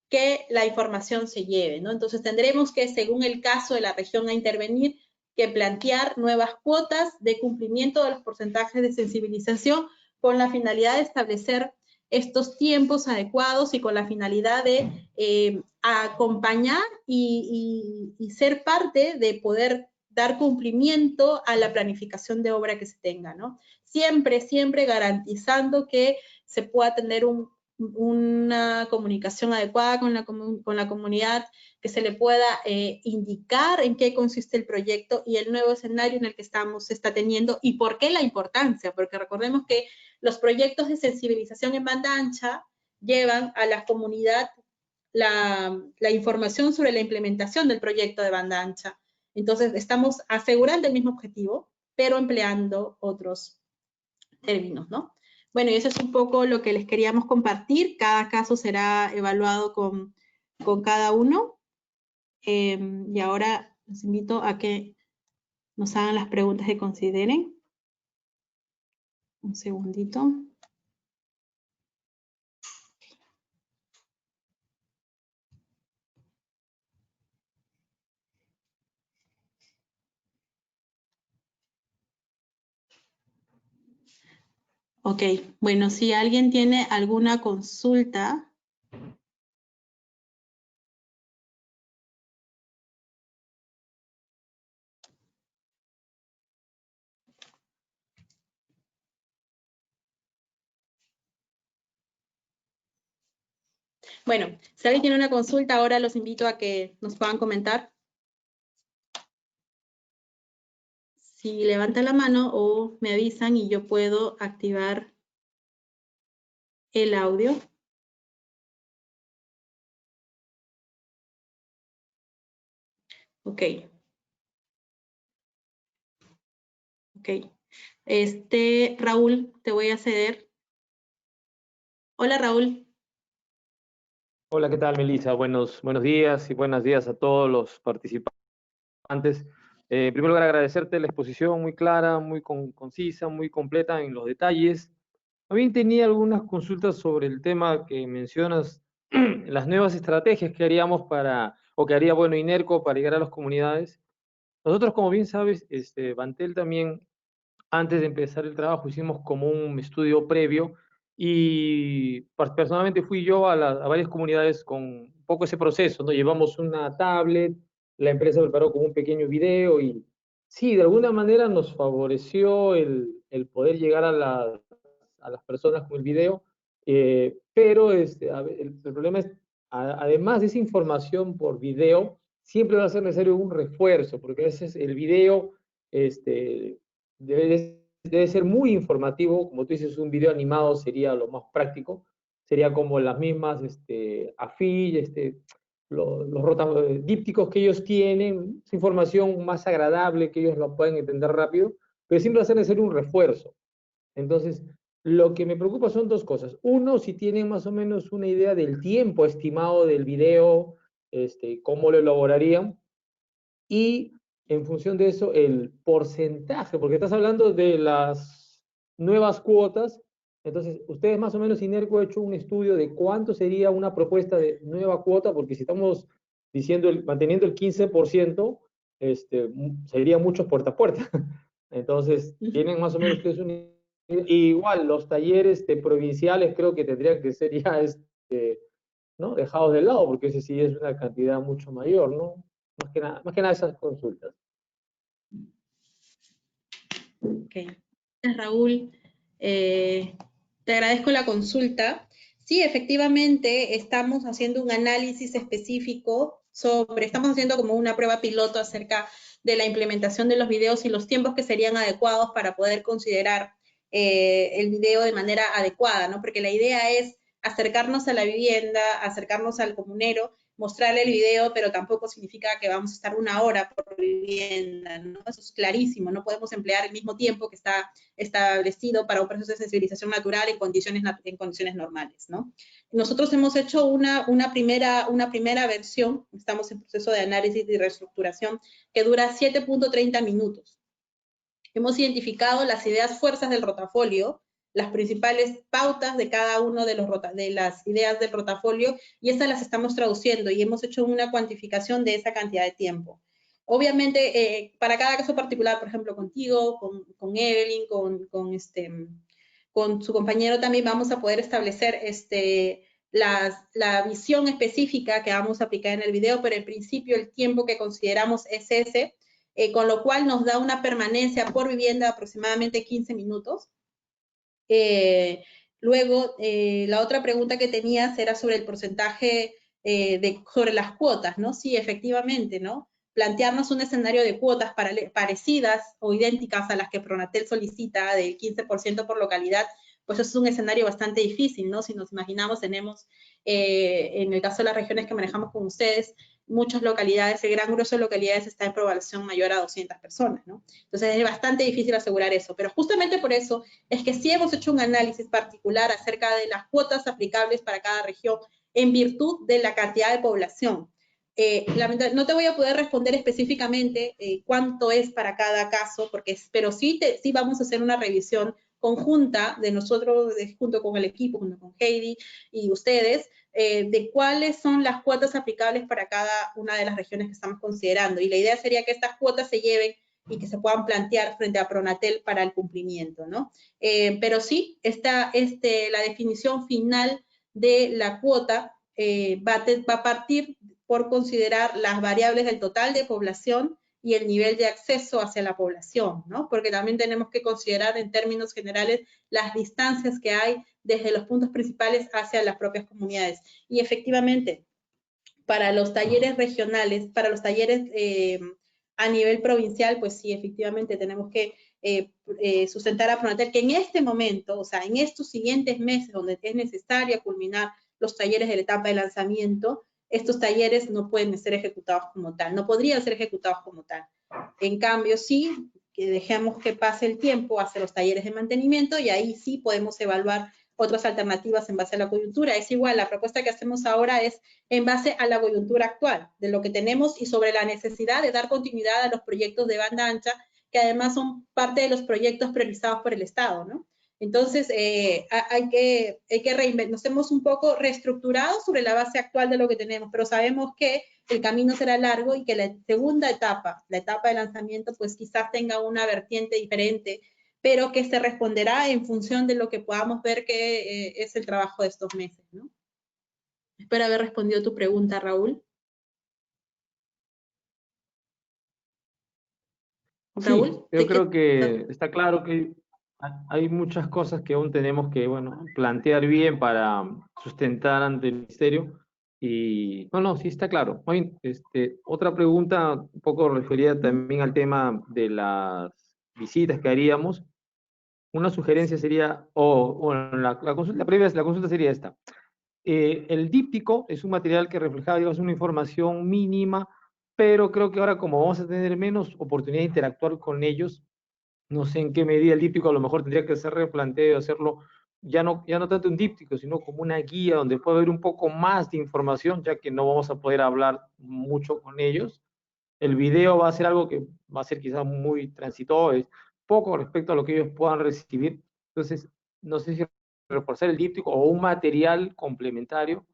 que la información se lleve, ¿no? Entonces tendremos que, según el caso de la región a intervenir, que plantear nuevas cuotas de cumplimiento de los porcentajes de sensibilización con la finalidad de establecer estos tiempos adecuados y con la finalidad de acompañar y ser parte de poder dar cumplimiento a la planificación de obra que se tenga, ¿no? Siempre, siempre garantizando que se pueda tener una comunicación adecuada con la comunidad, que se le pueda indicar en qué consiste el proyecto y el nuevo escenario en el que se está teniendo y por qué la importancia, porque recordemos que los proyectos de sensibilización en banda ancha llevan a la comunidad la información sobre la implementación del proyecto de banda ancha. Entonces, estamos asegurando el mismo objetivo, pero empleando otros términos, ¿no? Bueno, y eso es un poco lo que les queríamos compartir. Cada caso será evaluado con cada uno. Y ahora los invito a que nos hagan las preguntas que consideren. Un segundito. Ok, bueno, si alguien tiene alguna consulta. Bueno, si alguien tiene una consulta, ahora los invito a que nos puedan comentar. Si levantan la mano o me avisan y yo puedo activar el audio. Ok. Ok. Raúl, te voy a ceder. Hola, Raúl. Hola, ¿qué tal, Melissa? Buenos días y buenos días a todos los participantes. En primer lugar, agradecerte la exposición muy clara, muy concisa, muy completa en los detalles. También tenía algunas consultas sobre el tema que mencionas, las nuevas estrategias que haríamos o que haría, bueno, INERCO para llegar a las comunidades. Nosotros, como bien sabes, Bantel también, antes de empezar el trabajo, hicimos como un estudio previo y personalmente fui yo a varias comunidades con un poco ese proceso, ¿no? Llevamos una tablet, la empresa preparó como un pequeño video y sí, de alguna manera nos favoreció el poder llegar a las personas con el video, pero el problema es, además de esa información por video, siempre va a ser necesario un refuerzo, porque a veces el video debe ser muy informativo. Como tú dices, un video animado sería lo más práctico, sería como las mismas afiches, los dípticos que ellos tienen, esa información más agradable, que ellos lo pueden entender rápido, pero siempre va a ser necesario un refuerzo. Entonces, lo que me preocupa son dos cosas. Uno, si tienen más o menos una idea del tiempo estimado del video, cómo lo elaborarían, y en función de eso, el porcentaje, porque estás hablando de las nuevas cuotas. Entonces, ustedes más o menos, INERCO, ha hecho un estudio de cuánto sería una propuesta de nueva cuota, porque si estamos diciendo, manteniendo el 15%, sería mucho puerta a puerta. Entonces, tienen más o menos ustedes un... Igual, los talleres provinciales creo que tendrían que ser ya ¿no? dejados de lado, porque ese sí es una cantidad mucho mayor, ¿no? Más que nada esas consultas. Ok. Gracias, Raúl. Te agradezco la consulta. Sí, efectivamente, estamos haciendo un análisis específico estamos haciendo como una prueba piloto acerca de la implementación de los videos y los tiempos que serían adecuados para poder considerar el video de manera adecuada, ¿no? Porque la idea es acercarnos a la vivienda, acercarnos al comunero, mostrarle el video, pero tampoco significa que vamos a estar 1 hora por vivienda, ¿no? Eso es clarísimo, no podemos emplear el mismo tiempo que está establecido para un proceso de sensibilización natural en condiciones normales, ¿no? Nosotros hemos hecho una primera versión, estamos en proceso de análisis y reestructuración, que dura 7.30 minutos. Hemos identificado las ideas fuerzas del rotafolio, las principales pautas de cada uno de las ideas del rotafolio, y estas las estamos traduciendo y hemos hecho una cuantificación de esa cantidad de tiempo. Obviamente, para cada caso particular, por ejemplo, contigo, con Evelyn, con su compañero también vamos a poder establecer la visión específica que vamos a aplicar en el video, pero en principio el tiempo que consideramos es ese, con lo cual nos da una permanencia por vivienda de aproximadamente 15 minutos. Luego, la otra pregunta que tenías era sobre el porcentaje sobre las cuotas, ¿no? Sí, efectivamente, ¿no? Plantearnos un escenario de cuotas parecidas o idénticas a las que Pronatel solicita del 15% por localidad, pues es un escenario bastante difícil, ¿no? Si nos imaginamos, tenemos, en el caso de las regiones que manejamos con ustedes, muchas localidades, el gran grueso de localidades está en población mayor a 200 personas, ¿no? Entonces es bastante difícil asegurar eso, pero justamente por eso es que sí hemos hecho un análisis particular acerca de las cuotas aplicables para cada región en virtud de la cantidad de población. No te voy a poder responder específicamente cuánto es para cada caso, pero sí vamos a hacer una revisión conjunta de nosotros, junto con el equipo, junto con Heidi y ustedes, de cuáles son las cuotas aplicables para cada una de las regiones que estamos considerando. Y la idea sería que estas cuotas se lleven y que se puedan plantear frente a Pronatel para el cumplimiento, ¿no? Pero sí, la definición final de la cuota va a partir por considerar las variables del total de población y el nivel de acceso hacia la población, ¿no? Porque también tenemos que considerar en términos generales las distancias que hay desde los puntos principales hacia las propias comunidades. Y efectivamente, para los talleres regionales, para los talleres a nivel provincial, pues sí, efectivamente tenemos que sustentar a Pronatel que en este momento, o sea, en estos siguientes meses donde es necesario culminar los talleres de la etapa de lanzamiento, estos talleres no pueden ser ejecutados como tal, no podrían ser ejecutados como tal. En cambio, sí, que dejemos que pase el tiempo hacia los talleres de mantenimiento y ahí sí podemos evaluar otras alternativas en base a la coyuntura. Es igual, la propuesta que hacemos ahora es en base a la coyuntura actual, de lo que tenemos y sobre la necesidad de dar continuidad a los proyectos de banda ancha, que además son parte de los proyectos priorizados por el Estado, ¿no? Entonces, nos hemos un poco reestructurado sobre la base actual de lo que tenemos, pero sabemos que el camino será largo y que la segunda etapa, la etapa de lanzamiento, pues quizás tenga una vertiente diferente, pero que se responderá en función de lo que podamos ver que es el trabajo de estos meses, ¿no? Espero haber respondido tu pregunta, Raúl. Raúl, sí, yo creo que está claro que hay muchas cosas que aún tenemos que, bueno, plantear bien para sustentar ante el ministerio. Y no, sí está claro. Otra pregunta un poco referida también al tema de las visitas que haríamos. Una sugerencia sería, la consulta sería esta. El díptico es un material que reflejaba, digamos, una información mínima, pero creo que ahora como vamos a tener menos oportunidad de interactuar con ellos, no sé en qué medida el díptico a lo mejor tendría que ser replanteado, hacerlo ya no tanto un díptico, sino como una guía donde pueda haber un poco más de información, ya que no vamos a poder hablar mucho con ellos. El video va a ser algo que va a ser quizás muy transitorio, poco respecto a lo que ellos puedan recibir. Entonces, no sé si reforzar el díptico o un material complementario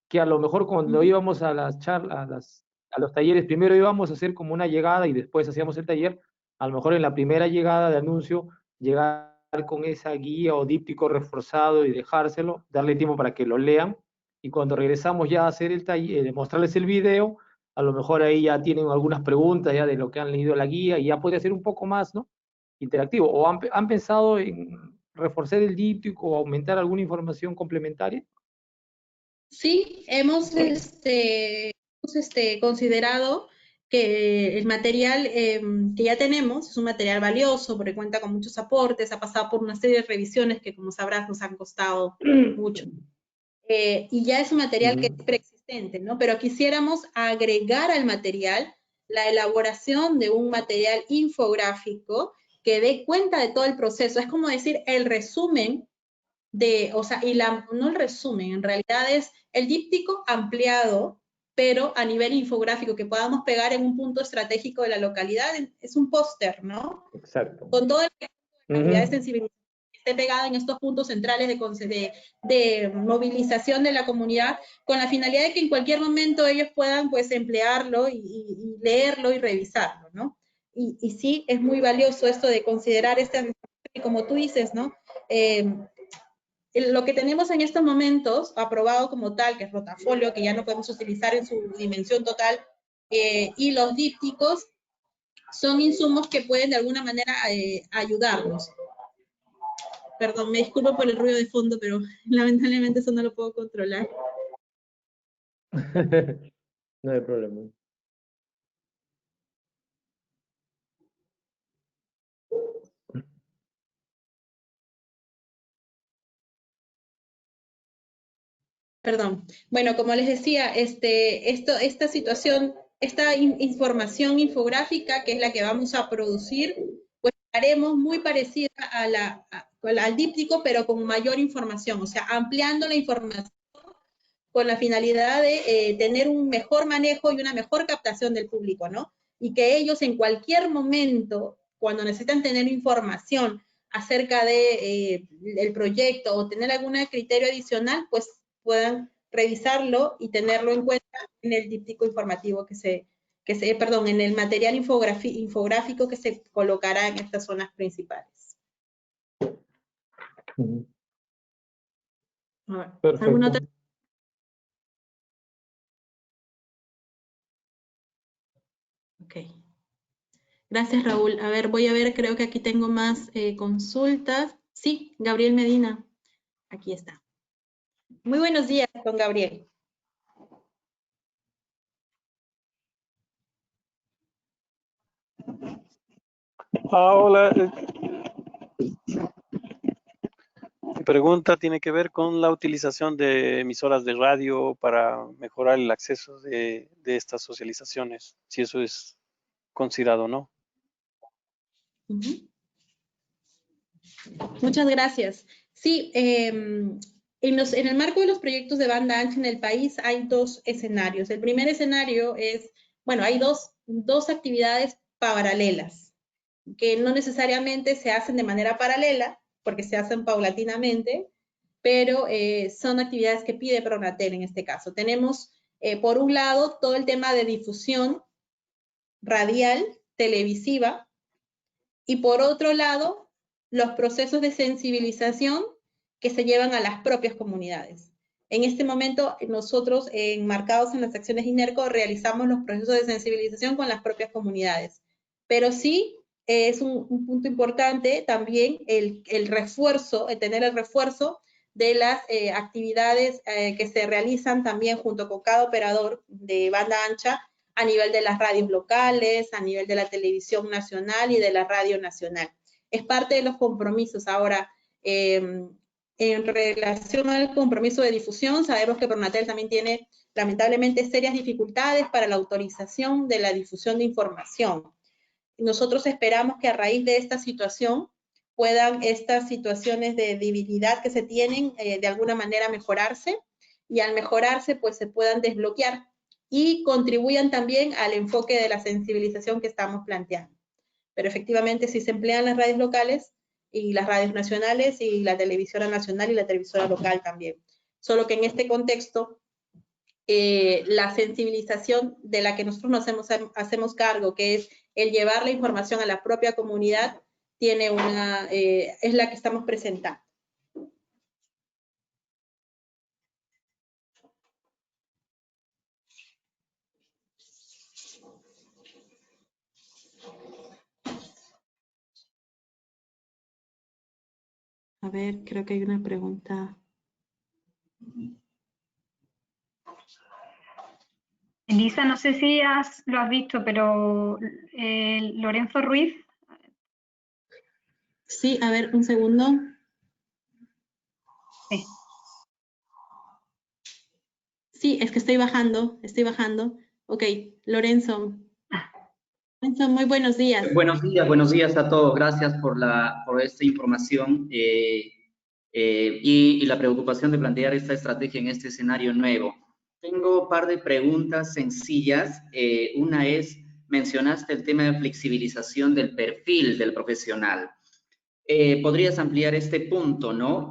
que a lo mejor cuando íbamos a las charlas, a los talleres, primero íbamos a hacer como una llegada y después hacíamos el taller, a lo mejor en la primera llegada de anuncio, llegar con esa guía o díptico reforzado y dejárselo, darle tiempo para que lo lean, y cuando regresamos ya a hacer el taller, mostrarles el video, a lo mejor ahí ya tienen algunas preguntas ya de lo que han leído la guía y ya puede ser un poco más, ¿no?, interactivo. ¿O han pensado en reforzar el díptico o aumentar alguna información complementaria? Sí, hemos considerado que el material que ya tenemos es un material valioso porque cuenta con muchos aportes, ha pasado por una serie de revisiones que, como sabrás, nos han costado mucho. Y ya es un material que es preexistente, ¿no? Pero quisiéramos agregar al material la elaboración de un material infográfico que dé cuenta de todo el proceso. Es como decir el resumen o sea, no el resumen, en realidad es el díptico ampliado, pero a nivel infográfico, que podamos pegar en un punto estratégico de la localidad, es un póster, ¿no? Exacto. Con toda la cantidad de sensibilización que esté pegada en estos puntos centrales de movilización de la comunidad, con la finalidad de que en cualquier momento ellos puedan, pues, emplearlo y leerlo y revisarlo, ¿no? Y sí, es muy valioso esto de considerar como tú dices, ¿no? Lo que tenemos en estos momentos, aprobado como tal, que es rotafolio, que ya no podemos utilizar en su dimensión total, y los dípticos, son insumos que pueden de alguna manera ayudarnos. Perdón, me disculpo por el ruido de fondo, pero lamentablemente eso no lo puedo controlar. No hay problema. Perdón. Bueno, como les decía, esta situación, esta información infográfica, que es la que vamos a producir, pues haremos muy parecida al díptico, pero con mayor información, o sea, ampliando la información con la finalidad de tener un mejor manejo y una mejor captación del público, ¿no? Y que ellos en cualquier momento, cuando necesitan tener información acerca del proyecto o tener algún criterio adicional, pues puedan revisarlo y tenerlo en cuenta en el díptico informativo perdón, en el material infográfico que se colocará en estas zonas principales. Perfecto. ¿Alguna otra? Ok. Gracias, Raúl. A ver, voy a ver, creo que aquí tengo más consultas. Sí, Gabriel Medina. Aquí está. Muy buenos días, don Gabriel. Hola. Mi pregunta tiene que ver con la utilización de emisoras de radio para mejorar el acceso de estas socializaciones, si eso es considerado o no. Muchas gracias. Sí, en el marco de los proyectos de banda ancha en el país hay dos escenarios. El primer escenario es, bueno, hay dos actividades paralelas, que no necesariamente se hacen de manera paralela, porque se hacen paulatinamente, pero son actividades que pide Pronatel en este caso. Tenemos, por un lado, todo el tema de difusión radial, televisiva, y por otro lado, los procesos de sensibilización que se llevan a las propias comunidades. En este momento, nosotros, enmarcados en las acciones INERCO, realizamos los procesos de sensibilización con las propias comunidades. Pero sí, es un punto importante también el refuerzo, tener el refuerzo de las actividades que se realizan también junto con cada operador de banda ancha a nivel de las radios locales, a nivel de la televisión nacional y de la radio nacional. Es parte de los compromisos. Ahora, en relación al compromiso de difusión, sabemos que Pronatel también tiene lamentablemente serias dificultades para la autorización de la difusión de información. Nosotros esperamos que a raíz de esta situación puedan estas situaciones de debilidad que se tienen de alguna manera mejorarse, y al mejorarse pues se puedan desbloquear y contribuyan también al enfoque de la sensibilización que estamos planteando. Pero efectivamente sí se emplean las radios locales y las radios nacionales y la televisora nacional y la televisora local también. Solo que en este contexto, la sensibilización de la que nosotros nos hacemos cargo, que es el llevar la información a la propia comunidad, es la que estamos presentando. A ver, creo que hay una pregunta. Elisa, no sé si lo has visto, pero Lorenzo Ruiz. Sí, a ver, un segundo. Sí. Sí, es que estoy bajando. Ok, Lorenzo. Lorenzo, muy buenos días. Buenos días a todos. Gracias por esta información y la preocupación de plantear esta estrategia en este escenario nuevo. Tengo un par de preguntas sencillas. Una es, mencionaste el tema de flexibilización del perfil del profesional. Podrías ampliar este punto, ¿no?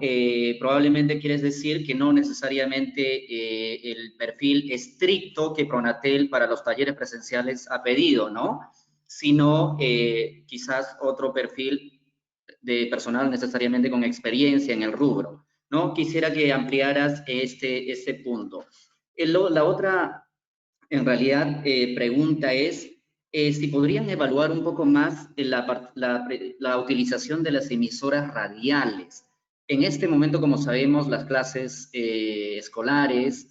Probablemente quieres decir que no necesariamente el perfil estricto que Pronatel para los talleres presenciales ha pedido, ¿no? Sino quizás otro perfil de personal necesariamente con experiencia en el rubro, ¿no? Quisiera que ampliaras este punto. La otra, en realidad, pregunta es, si podrían evaluar un poco más la utilización de las emisoras radiales. En este momento, como sabemos, las clases escolares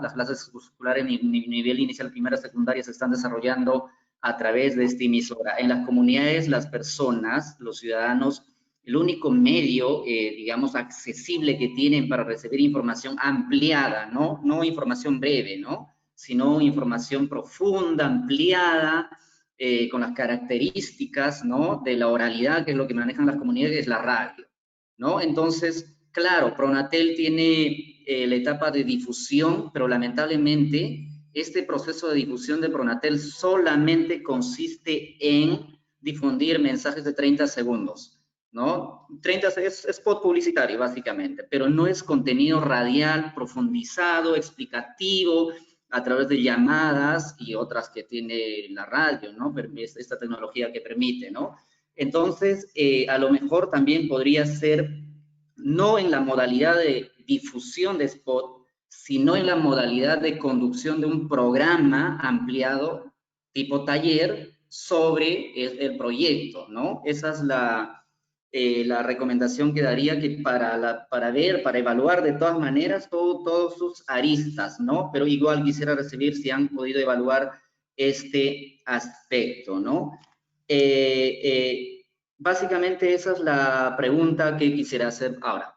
las clases escolares nivel inicial, primaria, secundaria se están desarrollando a través de esta emisora. En las comunidades, las personas, los ciudadanos, el único medio, digamos, accesible que tienen para recibir información ampliada, ¿no? No información breve, ¿no? Sino información profunda, ampliada, con las características, ¿no? De la oralidad, que es lo que manejan las comunidades, es la radio, ¿no? Entonces, claro, Pronatel tiene la etapa de difusión, pero lamentablemente este proceso de difusión de Pronatel solamente consiste en difundir mensajes de 30 segundos, ¿no? 30 es spot publicitario, básicamente, pero no es contenido radial, profundizado, explicativo, a través de llamadas y otras que tiene la radio, ¿no? Esta tecnología que permite, ¿no? Entonces, a lo mejor también podría ser, no en la modalidad de difusión de spot, sino en la modalidad de conducción de un programa ampliado tipo taller sobre el proyecto, ¿no? Esa es la recomendación que daría, que para evaluar de todas maneras todos sus aristas, ¿no? Pero igual quisiera recibir si han podido evaluar este aspecto, ¿no? Básicamente esa es la pregunta que quisiera hacer ahora.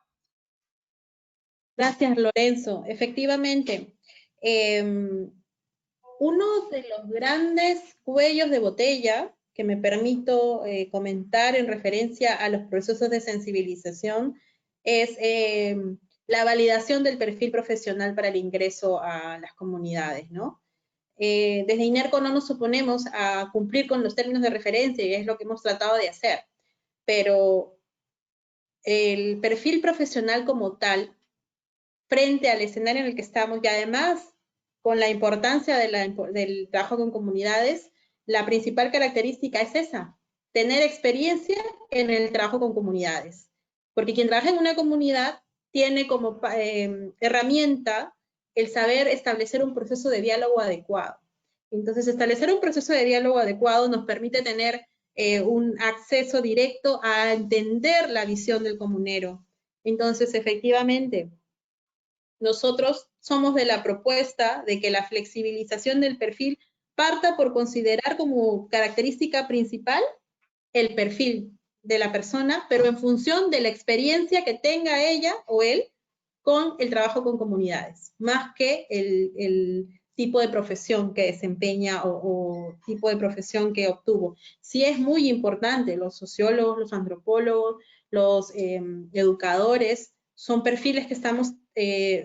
Gracias, Lorenzo. Efectivamente, uno de los grandes cuellos de botella que me permito comentar en referencia a los procesos de sensibilización es la validación del perfil profesional para el ingreso a las comunidades, ¿no? Desde INERCO no nos oponemos a cumplir con los términos de referencia y es lo que hemos tratado de hacer, pero el perfil profesional como tal, frente al escenario en el que estamos y además con la importancia del trabajo con comunidades, la principal característica es esa, tener experiencia en el trabajo con comunidades. Porque quien trabaja en una comunidad tiene como herramienta el saber establecer un proceso de diálogo adecuado. Entonces, establecer un proceso de diálogo adecuado nos permite tener un acceso directo a entender la visión del comunero. Entonces, efectivamente, nosotros somos de la propuesta de que la flexibilización del perfil parta por considerar como característica principal el perfil de la persona, pero en función de la experiencia que tenga ella o él con el trabajo con comunidades, más que el tipo de profesión que desempeña o tipo de profesión que obtuvo. Sí es muy importante, los sociólogos, los antropólogos, los educadores, son perfiles que estamos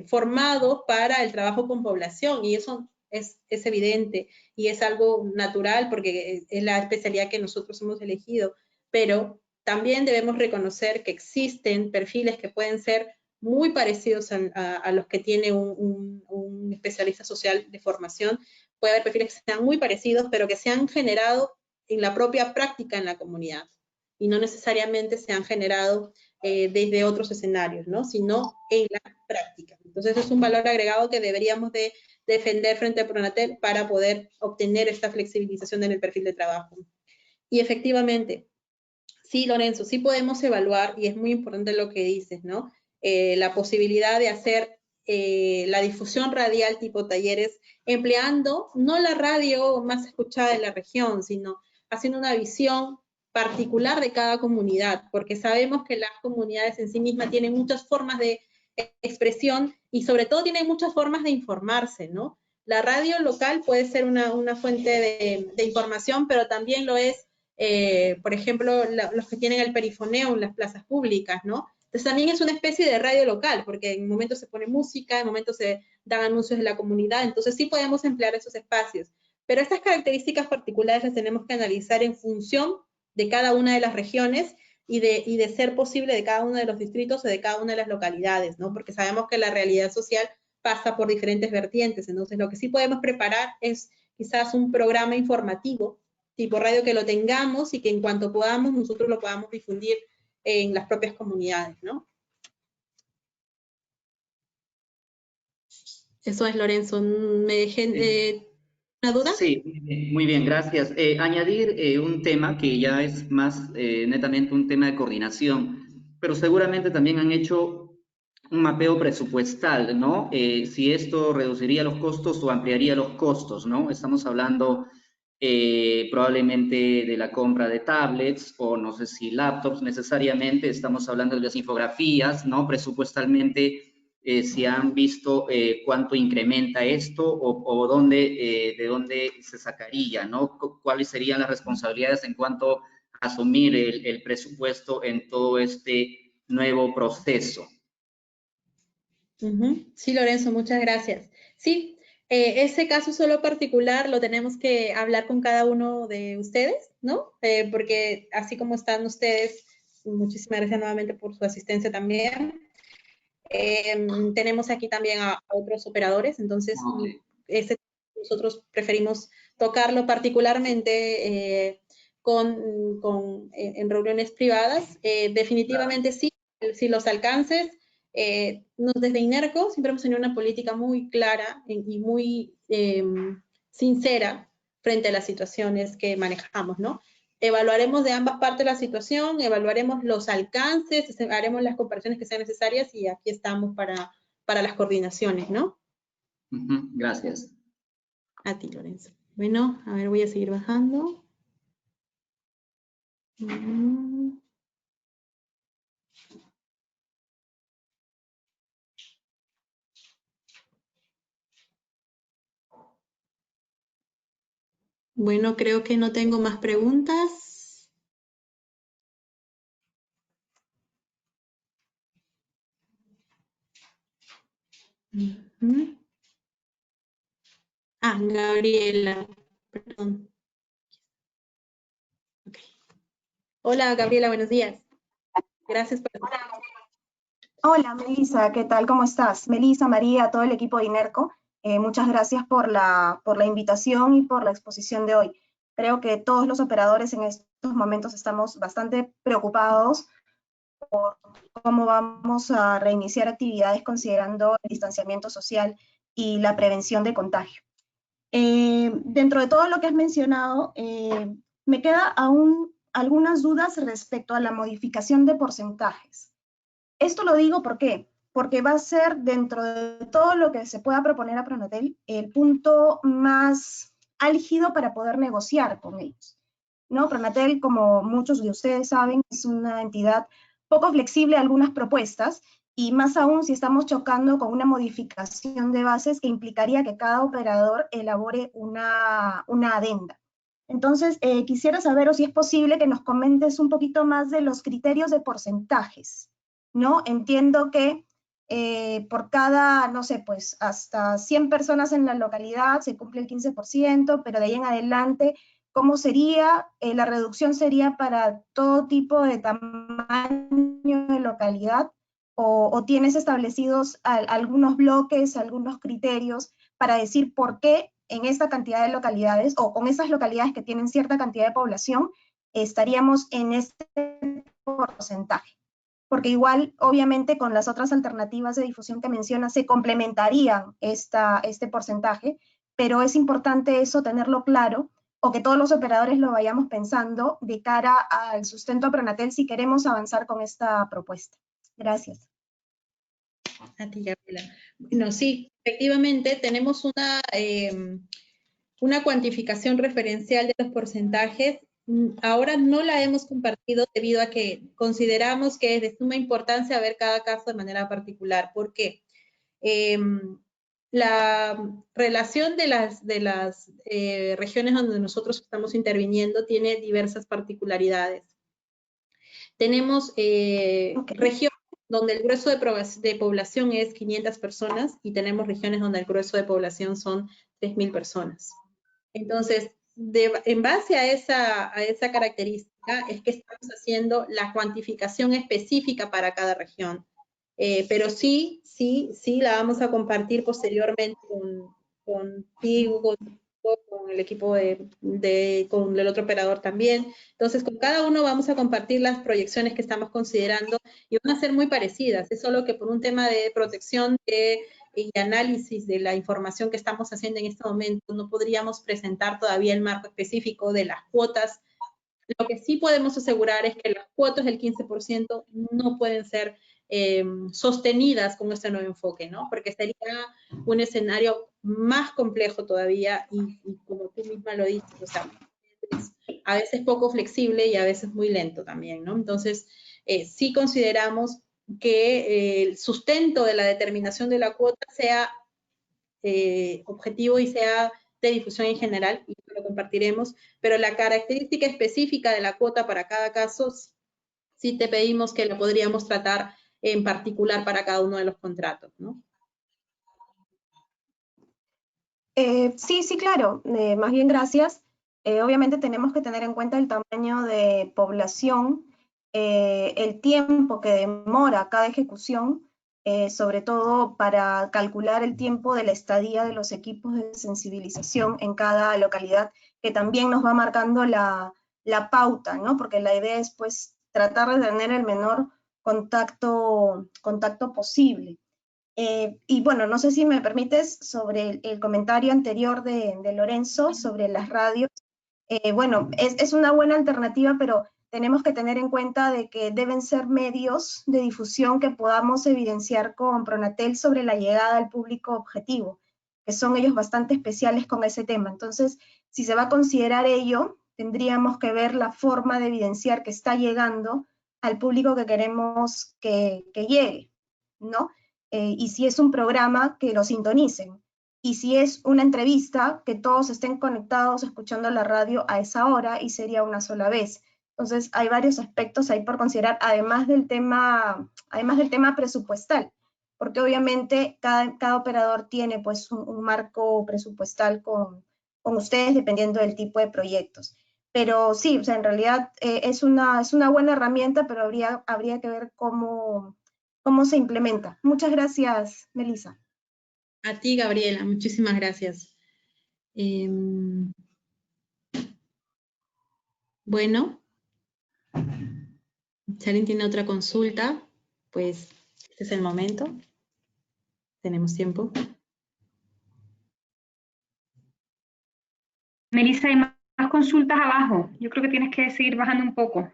formados para el trabajo con población y eso es evidente y es algo natural porque es la especialidad que nosotros hemos elegido, pero también debemos reconocer que existen perfiles que pueden ser muy parecidos a los que tiene un especialista social de formación. Puede haber perfiles que sean muy parecidos, pero que se han generado en la propia práctica en la comunidad y no necesariamente se han generado desde otros escenarios, ¿no? Sino en la práctica. Entonces es un valor agregado que deberíamos de defender frente a Pronatel para poder obtener esta flexibilización en el perfil de trabajo. Y efectivamente, sí, Lorenzo, sí podemos evaluar, y es muy importante lo que dices, ¿no? La posibilidad de hacer la difusión radial tipo talleres, empleando no la radio más escuchada de la región, sino haciendo una visión particular de cada comunidad, porque sabemos que las comunidades en sí mismas tienen muchas formas de expresión y sobre todo tienen muchas formas de informarse, ¿no? La radio local puede ser una fuente de información, pero también lo es, por ejemplo, los que tienen el perifoneo en las plazas públicas, ¿no? Entonces también es una especie de radio local, porque en momentos se pone música, en momentos se dan anuncios de la comunidad, entonces sí podemos emplear esos espacios. Pero estas características particulares las tenemos que analizar en función de cada una de las regiones y de ser posible de cada uno de los distritos o de cada una de las localidades, ¿no? Porque sabemos que la realidad social pasa por diferentes vertientes, entonces lo que sí podemos preparar es quizás un programa informativo, tipo radio, que lo tengamos y que en cuanto podamos nosotros lo podamos difundir en las propias comunidades, ¿no? Eso es, Lorenzo. ¿Me dejé una duda? Sí, muy bien, gracias. Añadir un tema que ya es más netamente un tema de coordinación, pero seguramente también han hecho un mapeo presupuestal, ¿no? Si esto reduciría los costos o ampliaría los costos, ¿no? Estamos hablando probablemente de la compra de tablets o no sé si laptops necesariamente, estamos hablando de las infografías, ¿no? Presupuestalmente, si han visto cuánto incrementa esto o dónde, de dónde se sacaría, ¿no? ¿Cuáles serían las responsabilidades en cuanto a asumir el presupuesto en todo este nuevo proceso? Sí, Lorenzo, muchas gracias. Sí, ese caso solo particular lo tenemos que hablar con cada uno de ustedes, ¿no? Porque así como están ustedes, muchísimas gracias nuevamente por su asistencia también. Tenemos aquí también a otros operadores, entonces nosotros preferimos tocarlo particularmente en reuniones privadas. Definitivamente sí, si los alcances, desde INERCO siempre hemos tenido una política muy clara y muy sincera frente a las situaciones que manejamos, ¿no? Evaluaremos de ambas partes la situación, evaluaremos los alcances, haremos las comparaciones que sean necesarias y aquí estamos para las coordinaciones, ¿no? Gracias. A ti, Lorenzo. Bueno, a ver, voy a seguir bajando. Bueno, creo que no tengo más preguntas. Gabriela, perdón. Okay. Hola, Gabriela, buenos días. Gracias por... Hola, Melissa, ¿qué tal? ¿Cómo estás? Melissa, María, todo el equipo de INERCO, muchas gracias por la invitación y por la exposición de hoy. Creo que todos los operadores en estos momentos estamos bastante preocupados por cómo vamos a reiniciar actividades considerando el distanciamiento social y la prevención de contagio. Dentro de todo lo que has mencionado, me queda aún algunas dudas respecto a la modificación de porcentajes. Esto lo digo ¿por qué? Porque va a ser dentro de todo lo que se pueda proponer a Pronatel el punto más álgido para poder negociar con ellos, ¿no? Pronatel, como muchos de ustedes saben, es una entidad poco flexible a algunas propuestas y más aún si estamos chocando con una modificación de bases que implicaría que cada operador elabore una adenda. Entonces, quisiera saber o si es posible que nos comentes un poquito más de los criterios de porcentajes, ¿no? Entiendo que por cada, no sé, pues hasta 100 personas en la localidad se cumple el 15%, pero de ahí en adelante, ¿cómo sería? La reducción sería para todo tipo de tamaño de localidad, o tienes establecidos algunos bloques, algunos criterios para decir por qué en esta cantidad de localidades, o con esas localidades que tienen cierta cantidad de población, estaríamos en este porcentaje. Porque igual, obviamente, con las otras alternativas de difusión que mencionas, se complementarían este porcentaje, pero es importante eso tenerlo claro, o que todos los operadores lo vayamos pensando de cara al sustento a Pronatel si queremos avanzar con esta propuesta. Gracias. A ti, Gabriela. Bueno, sí, efectivamente tenemos una cuantificación referencial de los porcentajes. Ahora no la hemos compartido debido a que consideramos que es de suma importancia ver cada caso de manera particular. ¿Por qué? La relación de las regiones donde nosotros estamos interviniendo tiene diversas particularidades. Tenemos regiones donde el grueso de población es 500 personas y tenemos regiones donde el grueso de población son 3.000 personas. Entonces, en base a esa característica es que estamos haciendo la cuantificación específica para cada región. Pero sí la vamos a compartir posteriormente contigo, con el equipo con el otro operador también. Entonces, con cada uno vamos a compartir las proyecciones que estamos considerando y van a ser muy parecidas. Es solo que por un tema de protección y análisis de la información que estamos haciendo en este momento, no podríamos presentar todavía el marco específico de las cuotas. Lo que sí podemos asegurar es que las cuotas del 15% no pueden ser sostenidas con este nuevo enfoque, ¿no? Porque sería un escenario más complejo todavía y como tú misma lo dices, o sea, es a veces poco flexible y a veces muy lento también, ¿no? Entonces, sí consideramos que el sustento de la determinación de la cuota sea objetivo y sea de difusión en general, y lo compartiremos, pero la característica específica de la cuota para cada caso, sí te pedimos que lo podríamos tratar en particular para cada uno de los contratos, ¿no? Sí, claro, más bien gracias. Obviamente tenemos que tener en cuenta el tamaño de población, el tiempo que demora cada ejecución, sobre todo para calcular el tiempo de la estadía de los equipos de sensibilización en cada localidad, que también nos va marcando la pauta, ¿no? Porque la idea es pues tratar de tener el menor contacto posible. Y bueno, no sé si me permites sobre el comentario anterior de Lorenzo sobre las radios. Bueno, es una buena alternativa, pero tenemos que tener en cuenta de que deben ser medios de difusión que podamos evidenciar con Pronatel sobre la llegada al público objetivo, que son ellos bastante especiales con ese tema. Entonces, si se va a considerar ello, tendríamos que ver la forma de evidenciar que está llegando al público que queremos que llegue, ¿no? Y si es un programa, que lo sintonicen. Y si es una entrevista, que todos estén conectados escuchando la radio a esa hora y sería una sola vez. Entonces hay varios aspectos ahí por considerar, además del tema presupuestal, porque obviamente cada operador tiene pues un marco presupuestal con ustedes dependiendo del tipo de proyectos. Pero sí, o sea, en realidad es una buena herramienta, pero habría que ver cómo se implementa. Muchas gracias, Melissa. A ti, Gabriela, muchísimas gracias. Bueno, si alguien tiene otra consulta, pues este es el momento. Tenemos tiempo. Melissa, hay más consultas abajo. Yo creo que tienes que seguir bajando un poco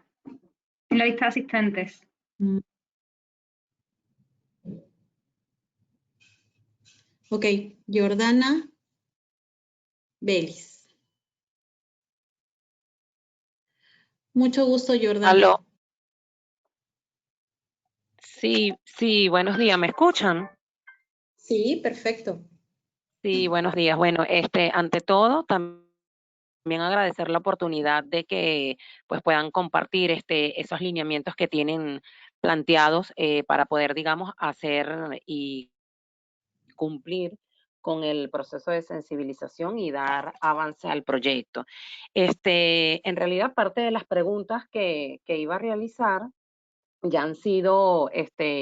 en la lista de asistentes. Ok, Jordana Vélez. Mucho gusto, Jordana. Aló. Sí, buenos días, ¿me escuchan? Sí, perfecto. Sí, buenos días. Bueno, ante todo, también agradecer la oportunidad de que pues puedan compartir esos lineamientos que tienen planteados para poder, digamos, hacer y cumplir con el proceso de sensibilización y dar avance al proyecto. En realidad, parte de las preguntas que iba a realizar ya han sido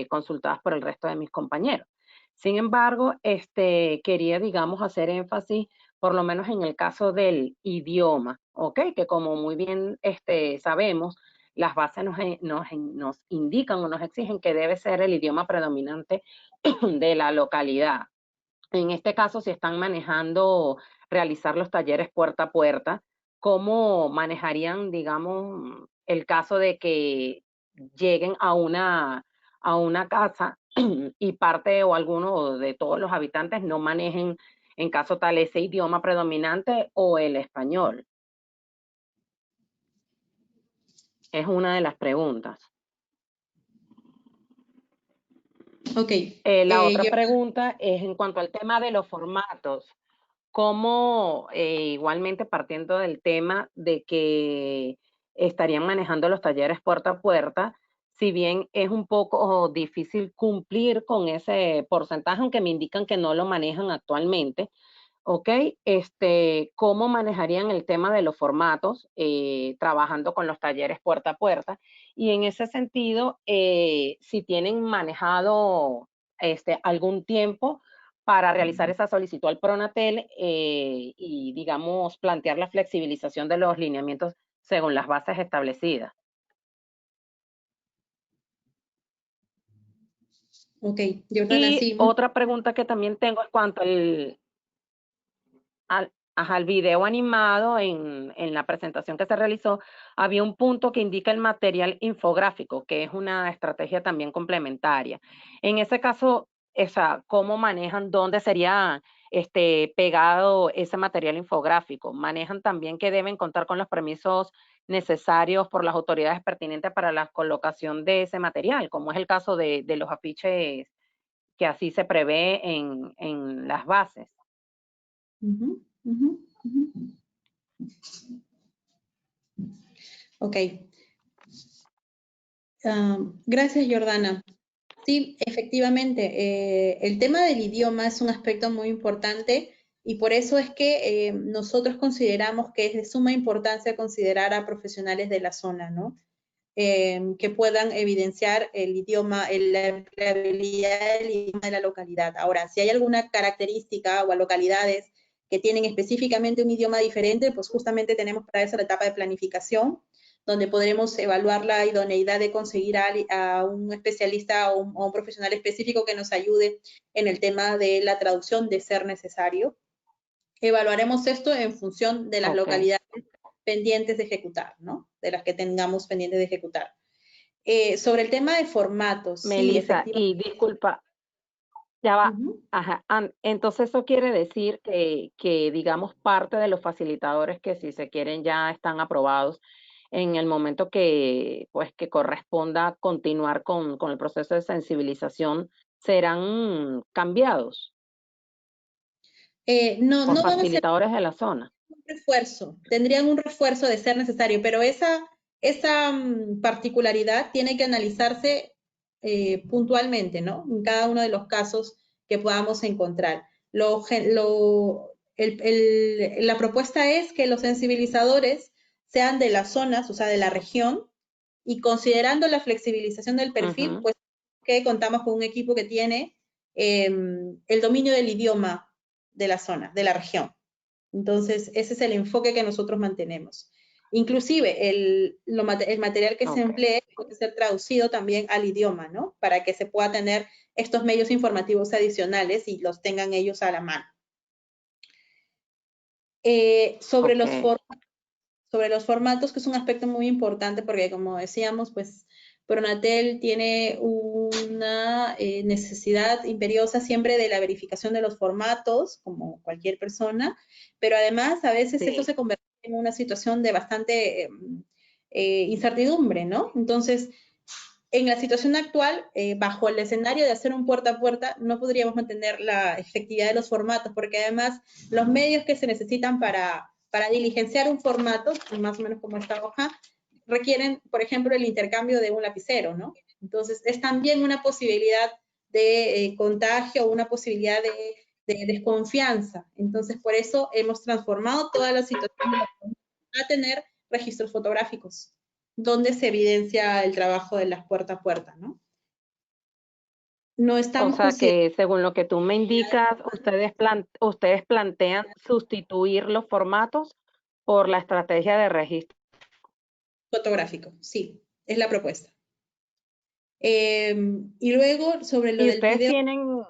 consultadas por el resto de mis compañeros. Sin embargo, quería, digamos, hacer énfasis, por lo menos en el caso del idioma, ¿ok? Que como muy bien sabemos, las bases nos indican o nos exigen que debe ser el idioma predominante de la localidad. En este caso, si están manejando realizar los talleres puerta a puerta, ¿cómo manejarían, digamos, el caso de que lleguen a una casa y parte o alguno de todos los habitantes no manejen, en caso tal, ese idioma predominante o el español. Es una de las preguntas. Ok. La otra pregunta es en cuanto al tema de los formatos. ¿Cómo, igualmente partiendo del tema de que estarían manejando los talleres puerta a puerta, si bien es un poco difícil cumplir con ese porcentaje, aunque me indican que no lo manejan actualmente, ¿ok? ¿Cómo manejarían el tema de los formatos trabajando con los talleres puerta a puerta? Y en ese sentido, si tienen manejado algún tiempo para realizar esa solicitud al Pronatel y, digamos, plantear la flexibilización de los lineamientos según las bases establecidas. Ok, Jordana, Y sí. otra pregunta que también tengo es cuanto al video animado en la presentación que se realizó, había un punto que indica el material infográfico, que es una estrategia también complementaria. En ese caso, ¿cómo manejan dónde sería pegado ese material infográfico? ¿Manejan también que deben contar con los permisos necesarios por las autoridades pertinentes para la colocación de ese material, como es el caso de los afiches que así se prevé en las bases? Ok. Gracias, Jordana. Sí, efectivamente, el tema del idioma es un aspecto muy importante y por eso es que nosotros consideramos que es de suma importancia considerar a profesionales de la zona, ¿no? Que puedan evidenciar el idioma, la empleabilidad del idioma de la localidad. Ahora, si hay alguna característica o localidades que tienen específicamente un idioma diferente, pues justamente tenemos para eso la etapa de planificación, donde podremos evaluar la idoneidad de conseguir a un especialista o un profesional específico que nos ayude en el tema de la traducción de ser necesario. Evaluaremos esto en función de las localidades pendientes de ejecutar, ¿no? De las que tengamos pendientes de ejecutar. Sobre el tema de formatos, Melissa, sí, y disculpa, ya va. Ajá. Entonces eso quiere decir que, digamos, parte de los facilitadores que si se quieren ya están aprobados en el momento que, pues, que corresponda continuar con el proceso sensibilización, serán cambiados no por van a ser facilitadores de la zona. un refuerzo, tendrían un refuerzo de ser necesario, pero esa particularidad tiene que analizarse puntualmente, ¿no? En cada uno de los casos que podamos encontrar. La propuesta es que los sensibilizadores sean de las zonas, o sea, de la región, y considerando la flexibilización del perfil, pues que contamos con un equipo que tiene el dominio del idioma de la zona, de la región. Entonces, ese es el enfoque que nosotros mantenemos. Inclusive, el material que se emplee puede ser traducido también al idioma, ¿no? Para que se pueda tener estos medios informativos adicionales y los tengan ellos a la mano. Sobre los formatos, que es un aspecto muy importante, porque como decíamos, pues Pronatel tiene una necesidad imperiosa siempre de la verificación de los formatos, como cualquier persona, pero además a veces esto se convierte en una situación de bastante incertidumbre, ¿no? Entonces, en la situación actual, bajo el escenario de hacer un puerta a puerta, no podríamos mantener la efectividad de los formatos, porque además los medios que se necesitan para diligenciar un formato, más o menos como esta hoja, requieren, por ejemplo, el intercambio de un lapicero, ¿no? Entonces, es también una posibilidad de contagio o una posibilidad de desconfianza. Entonces, por eso hemos transformado toda la situación a tener registros fotográficos, donde se evidencia el trabajo de las puerta a puerta, ¿no? No estamos o sea que según lo que tú me indicas, ustedes plantean sustituir los formatos por la estrategia de registro fotográfico, sí, es la propuesta. Y luego, sobre lo del ustedes video... tienen...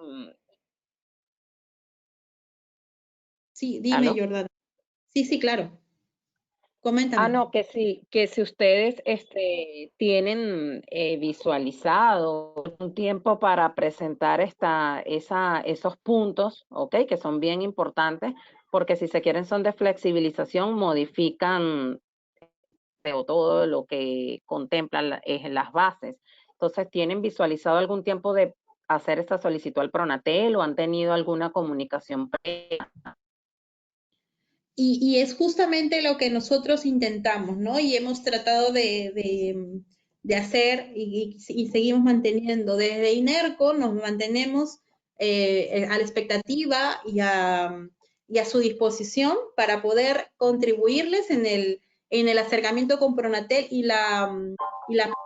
Sí, dime, ¿Aló? Jordana. Sí, claro. Coméntame. No, que si ustedes tienen visualizado un tiempo para presentar esos puntos, ¿ok? Que son bien importantes, porque si se quieren son de flexibilización, modifican o todo lo que contemplan las bases. Entonces, ¿tienen visualizado algún tiempo de hacer esta solicitud al Pronatel o han tenido alguna comunicación previa? Y es justamente lo que nosotros intentamos, ¿no? Y hemos tratado de hacer y seguimos manteniendo. Desde INERCO nos mantenemos a la expectativa y a su disposición para poder contribuirles en el acercamiento con Pronatel y la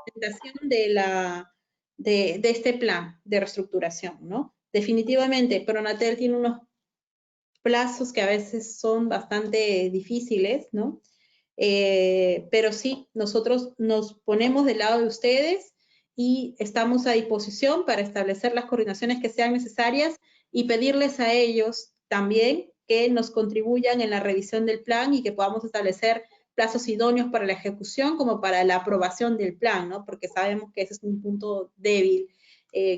presentación de este plan de reestructuración, ¿no? Definitivamente, Pronatel tiene unos plazos que a veces son bastante difíciles, ¿no? Pero sí, nosotros nos ponemos del lado de ustedes y estamos a disposición para establecer las coordinaciones que sean necesarias y pedirles a ellos también que nos contribuyan en la revisión del plan y que podamos establecer plazos idóneos para la ejecución como para la aprobación del plan, ¿no? Porque sabemos que ese es un punto débil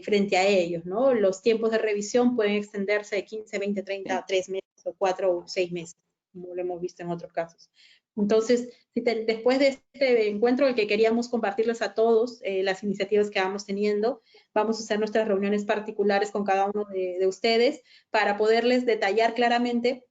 frente a ellos, ¿no? Los tiempos de revisión pueden extenderse de 15, 20, 30, 3 meses o 4 o 6 meses, como lo hemos visto en otros casos. Entonces, después de este encuentro, el que queríamos compartirles a todos las iniciativas que vamos teniendo, vamos a hacer nuestras reuniones particulares con cada uno de ustedes para poderles detallar claramente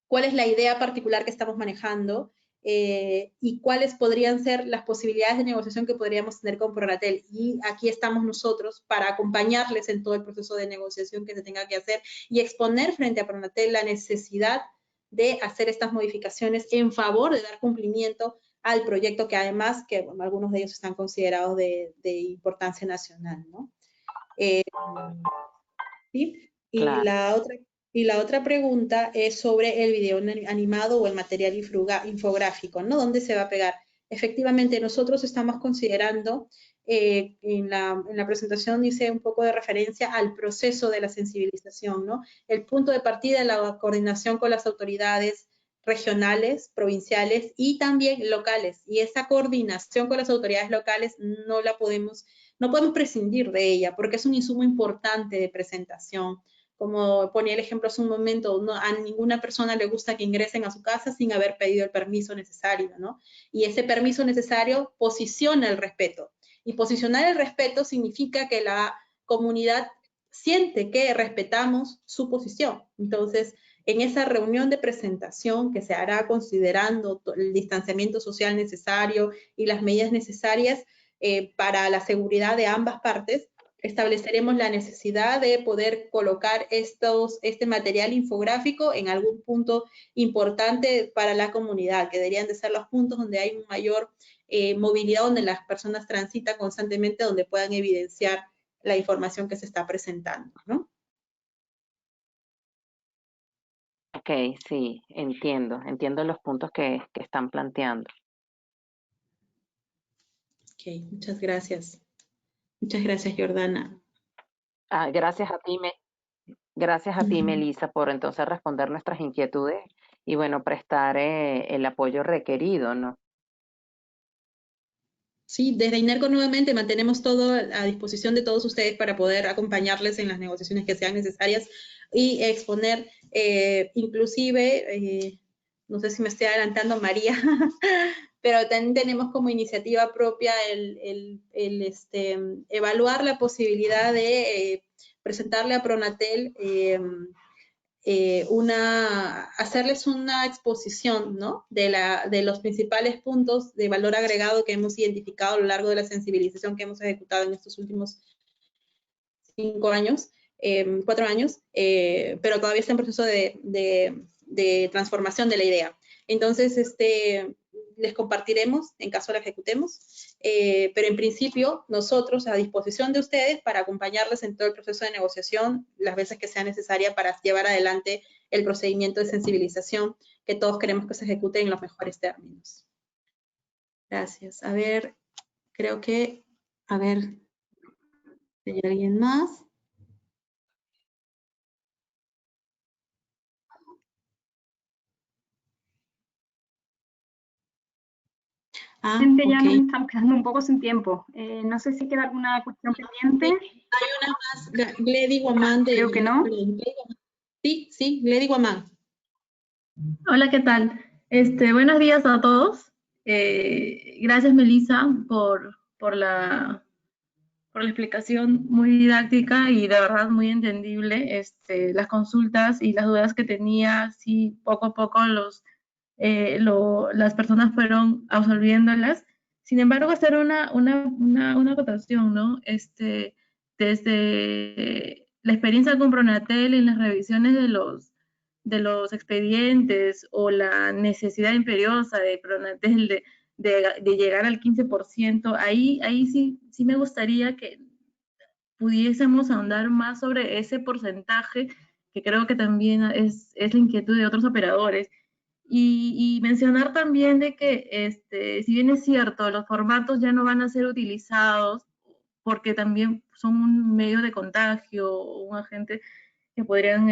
cuál es la idea particular que estamos manejando y cuáles podrían ser las posibilidades de negociación que podríamos tener con Pronatel. Y aquí estamos nosotros para acompañarles en todo el proceso de negociación que se tenga que hacer y exponer frente a Pronatel la necesidad de hacer estas modificaciones en favor de dar cumplimiento al proyecto que además, que bueno, algunos de ellos están considerados de importancia nacional, ¿no? ¿Sí? Claro. Y la otra pregunta es sobre el video animado o el material infográfico, ¿no? ¿Dónde se va a pegar? Efectivamente, nosotros estamos considerando, en la presentación hice un poco de referencia al proceso de la sensibilización, ¿no? El punto de partida es la coordinación con las autoridades regionales, provinciales y también locales. Y esa coordinación con las autoridades locales no podemos prescindir de ella porque es un insumo importante de presentación. Como ponía el ejemplo hace un momento, a ninguna persona le gusta que ingresen a su casa sin haber pedido el permiso necesario, ¿no? Y ese permiso necesario posiciona el respeto. Y posicionar el respeto significa que la comunidad siente que respetamos su posición. Entonces, en esa reunión de presentación que se hará considerando el distanciamiento social necesario y las medidas necesarias para la seguridad de ambas partes, estableceremos la necesidad de poder colocar este material infográfico en algún punto importante para la comunidad, que deberían de ser los puntos donde hay una mayor movilidad, donde las personas transitan constantemente, donde puedan evidenciar la información que se está presentando, ¿no? Ok, sí, entiendo los puntos que están planteando. Ok, muchas gracias. Muchas gracias, Jordana. Gracias a ti, Melissa, por entonces responder nuestras inquietudes y bueno, prestar el apoyo requerido, ¿no? Sí, desde INERCO nuevamente mantenemos todo a disposición de todos ustedes para poder acompañarles en las negociaciones que sean necesarias y exponer, inclusive, no sé si me estoy adelantando, María, pero también tenemos como iniciativa propia el evaluar la posibilidad de presentarle a Pronatel hacerles una exposición, ¿no? De los principales puntos de valor agregado que hemos identificado a lo largo de la sensibilización que hemos ejecutado en estos últimos 4 años, pero todavía está en proceso de transformación de la idea. Entonces, les compartiremos en caso la ejecutemos, pero en principio nosotros a disposición de ustedes para acompañarles en todo el proceso de negociación las veces que sea necesaria para llevar adelante el procedimiento de sensibilización que todos queremos que se ejecute en los mejores términos. Gracias. A ver, creo que, ¿hay alguien más? Gente, ya ok. nos estamos quedando un poco sin tiempo. No sé si queda alguna cuestión pendiente. Hay una más, Gledy Guamán de... Creo que no. Perdón, sí, Gledy Guamán. Hola, ¿qué tal? Buenos días a todos. Gracias, Melissa, por la explicación muy didáctica y de verdad muy entendible. Las consultas y las dudas que tenía, sí, poco a poco las personas fueron absolviéndolas. Sin embargo, hacer una acotación, ¿no? Desde la experiencia con Pronatel en las revisiones de los expedientes o la necesidad imperiosa de Pronatel de llegar al 15%, ahí sí me gustaría que pudiésemos ahondar más sobre ese porcentaje, que creo que también es la inquietud de otros operadores. Y mencionar también de que, si bien es cierto, los formatos ya no van a ser utilizados porque también son un medio de contagio o un agente que podrían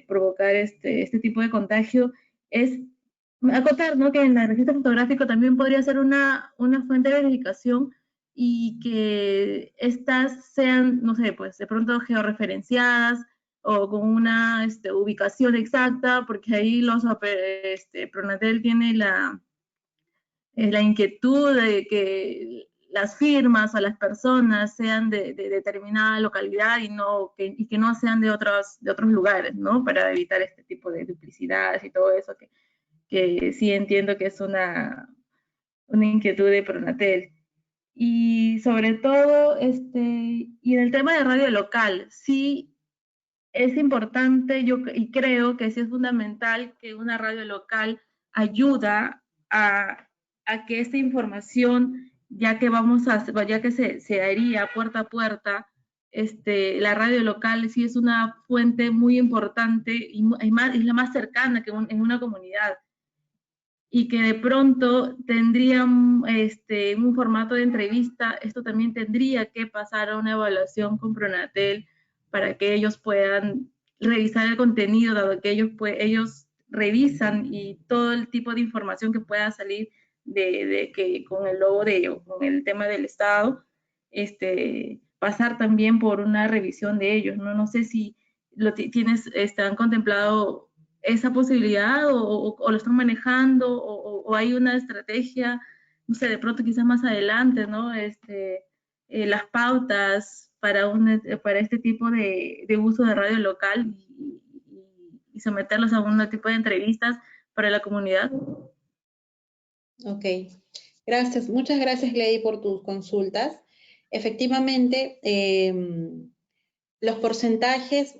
provocar este tipo de contagio, es acotar, ¿no?, que en el registro fotográfico también podría ser una fuente de verificación y que estas sean, no sé, pues de pronto georreferenciadas o con una ubicación exacta, porque ahí Pronatel tiene la inquietud de que las firmas o las personas sean de determinada localidad y que no sean de otros lugares, ¿no? Para evitar este tipo de duplicidades y todo eso, que sí entiendo que es una inquietud de Pronatel. Y sobre todo, y en el tema de radio local, sí es importante, y creo que sí es fundamental que una radio local ayuda a que esta información, ya que se daría puerta a puerta, la radio local sí es una fuente muy importante y es la más cercana que en una comunidad, y que de pronto tendrían un formato de entrevista. Esto también tendría que pasar a una evaluación con Pronatel para que ellos puedan revisar el contenido, dado que ellos revisan y todo el tipo de información que pueda salir de que con el logo de ellos, con el tema del Estado, pasar también por una revisión de ellos, ¿no? No sé si han contemplado esa posibilidad o lo están manejando o hay una estrategia, no sé, de pronto quizás más adelante, ¿no? Las pautas para este tipo de uso de radio local y someterlos a un tipo de entrevistas para la comunidad. Ok, gracias. Muchas gracias, Gledy, por tus consultas. Efectivamente, los porcentajes,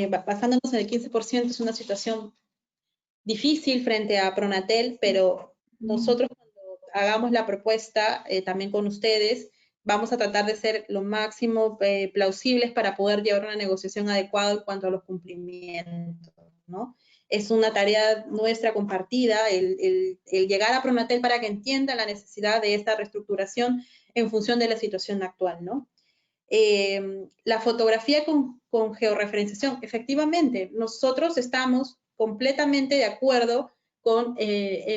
basándonos en el 15%, es una situación difícil frente a Pronatel, pero nosotros cuando hagamos la propuesta también con ustedes, vamos a tratar de ser lo máximo plausibles para poder llevar una negociación adecuada en cuanto a los cumplimientos, ¿no? Es una tarea nuestra compartida, el llegar a Pronatel para que entienda la necesidad de esta reestructuración en función de la situación actual, ¿no? La fotografía con georreferenciación, efectivamente, nosotros estamos completamente de acuerdo con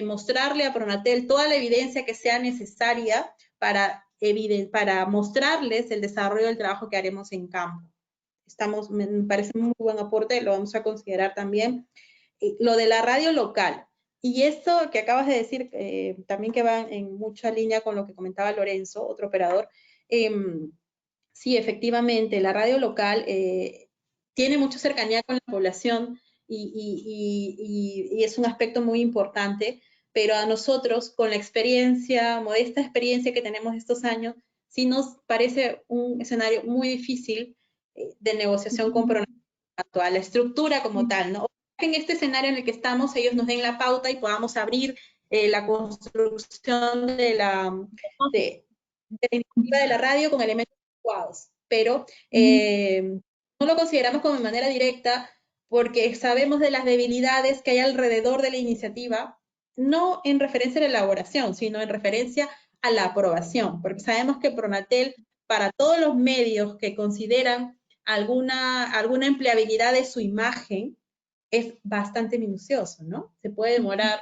mostrarle a Pronatel toda la evidencia que sea necesaria para mostrarles el desarrollo del trabajo que haremos en campo. Me parece un muy buen aporte, lo vamos a considerar también. Lo de la radio local, y esto que acabas de decir, también que va en mucha línea con lo que comentaba Lorenzo, otro operador, sí, efectivamente, la radio local tiene mucha cercanía con la población y es un aspecto muy importante, pero a nosotros, con la experiencia, modesta experiencia que tenemos estos años, sí nos parece un escenario muy difícil de negociación con Pronatel, a la estructura como tal, ¿no? En este escenario en el que estamos, ellos nos den la pauta y podamos abrir la construcción de la iniciativa de la radio con elementos adecuados, pero no lo consideramos como de manera directa porque sabemos de las debilidades que hay alrededor de la iniciativa, no en referencia a la elaboración, sino en referencia a la aprobación, porque sabemos que Pronatel, para todos los medios que consideran alguna empleabilidad de su imagen, es bastante minucioso, ¿no? Se puede demorar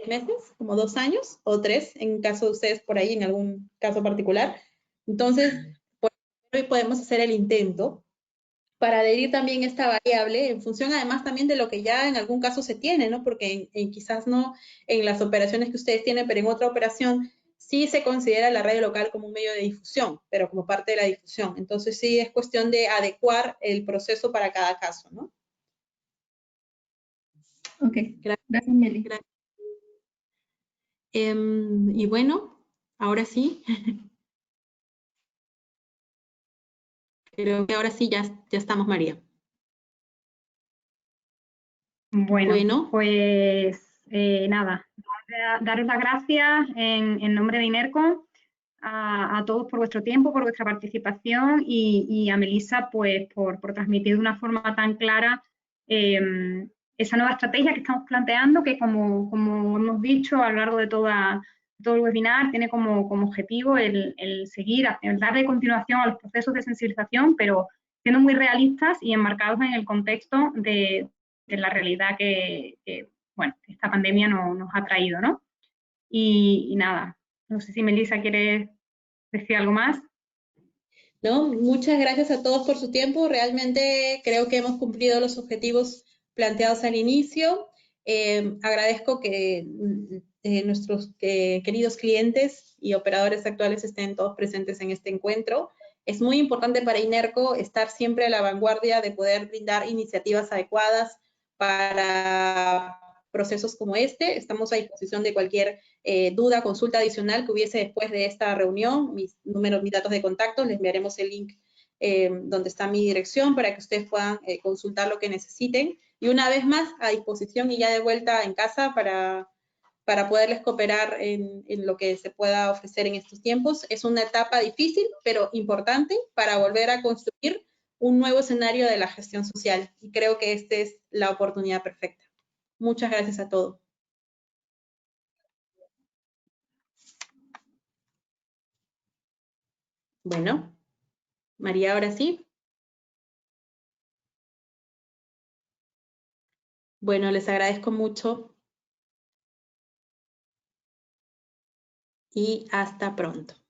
meses, como 2 años, o 3, en caso de ustedes por ahí, en algún caso particular. Entonces, hoy podemos hacer el intento para adherir también esta variable, en función además también de lo que ya en algún caso se tiene, ¿no? Porque quizás no en las operaciones que ustedes tienen, pero en otra operación sí se considera la radio local como un medio de difusión, pero como parte de la difusión. Entonces sí es cuestión de adecuar el proceso para cada caso, ¿no? Ok, gracias, Meli. Gracias. Y bueno, ahora sí. Creo que ahora sí ya estamos, María. Bueno, pues nada, daros las gracias en nombre de INERCO a todos por vuestro tiempo, por vuestra participación y a Melissa pues por transmitir de una forma tan clara esa nueva estrategia que estamos planteando, que como hemos dicho a lo largo de todo el webinar, tiene como objetivo el seguir, el darle continuación a los procesos de sensibilización, pero siendo muy realistas y enmarcados en el contexto de la realidad que bueno, esta pandemia nos ha traído, ¿no? Y nada, no sé si Melissa quiere decir algo más. No, muchas gracias a todos por su tiempo. Realmente creo que hemos cumplido los objetivos planteados al inicio. Agradezco que nuestros queridos clientes y operadores actuales estén todos presentes en este encuentro. Es muy importante para INERCO estar siempre a la vanguardia de poder brindar iniciativas adecuadas para procesos como este. Estamos a disposición de cualquier duda, consulta adicional que hubiese después de esta reunión. Mis datos de contacto, les enviaremos el link donde está mi dirección para que ustedes puedan consultar lo que necesiten. Y una vez más, a disposición y ya de vuelta en casa para poderles cooperar en lo que se pueda ofrecer en estos tiempos. Es una etapa difícil, pero importante para volver a construir un nuevo escenario de la gestión social. Y creo que esta es la oportunidad perfecta. Muchas gracias a todos. Bueno, María, ahora sí. Bueno, les agradezco mucho y hasta pronto.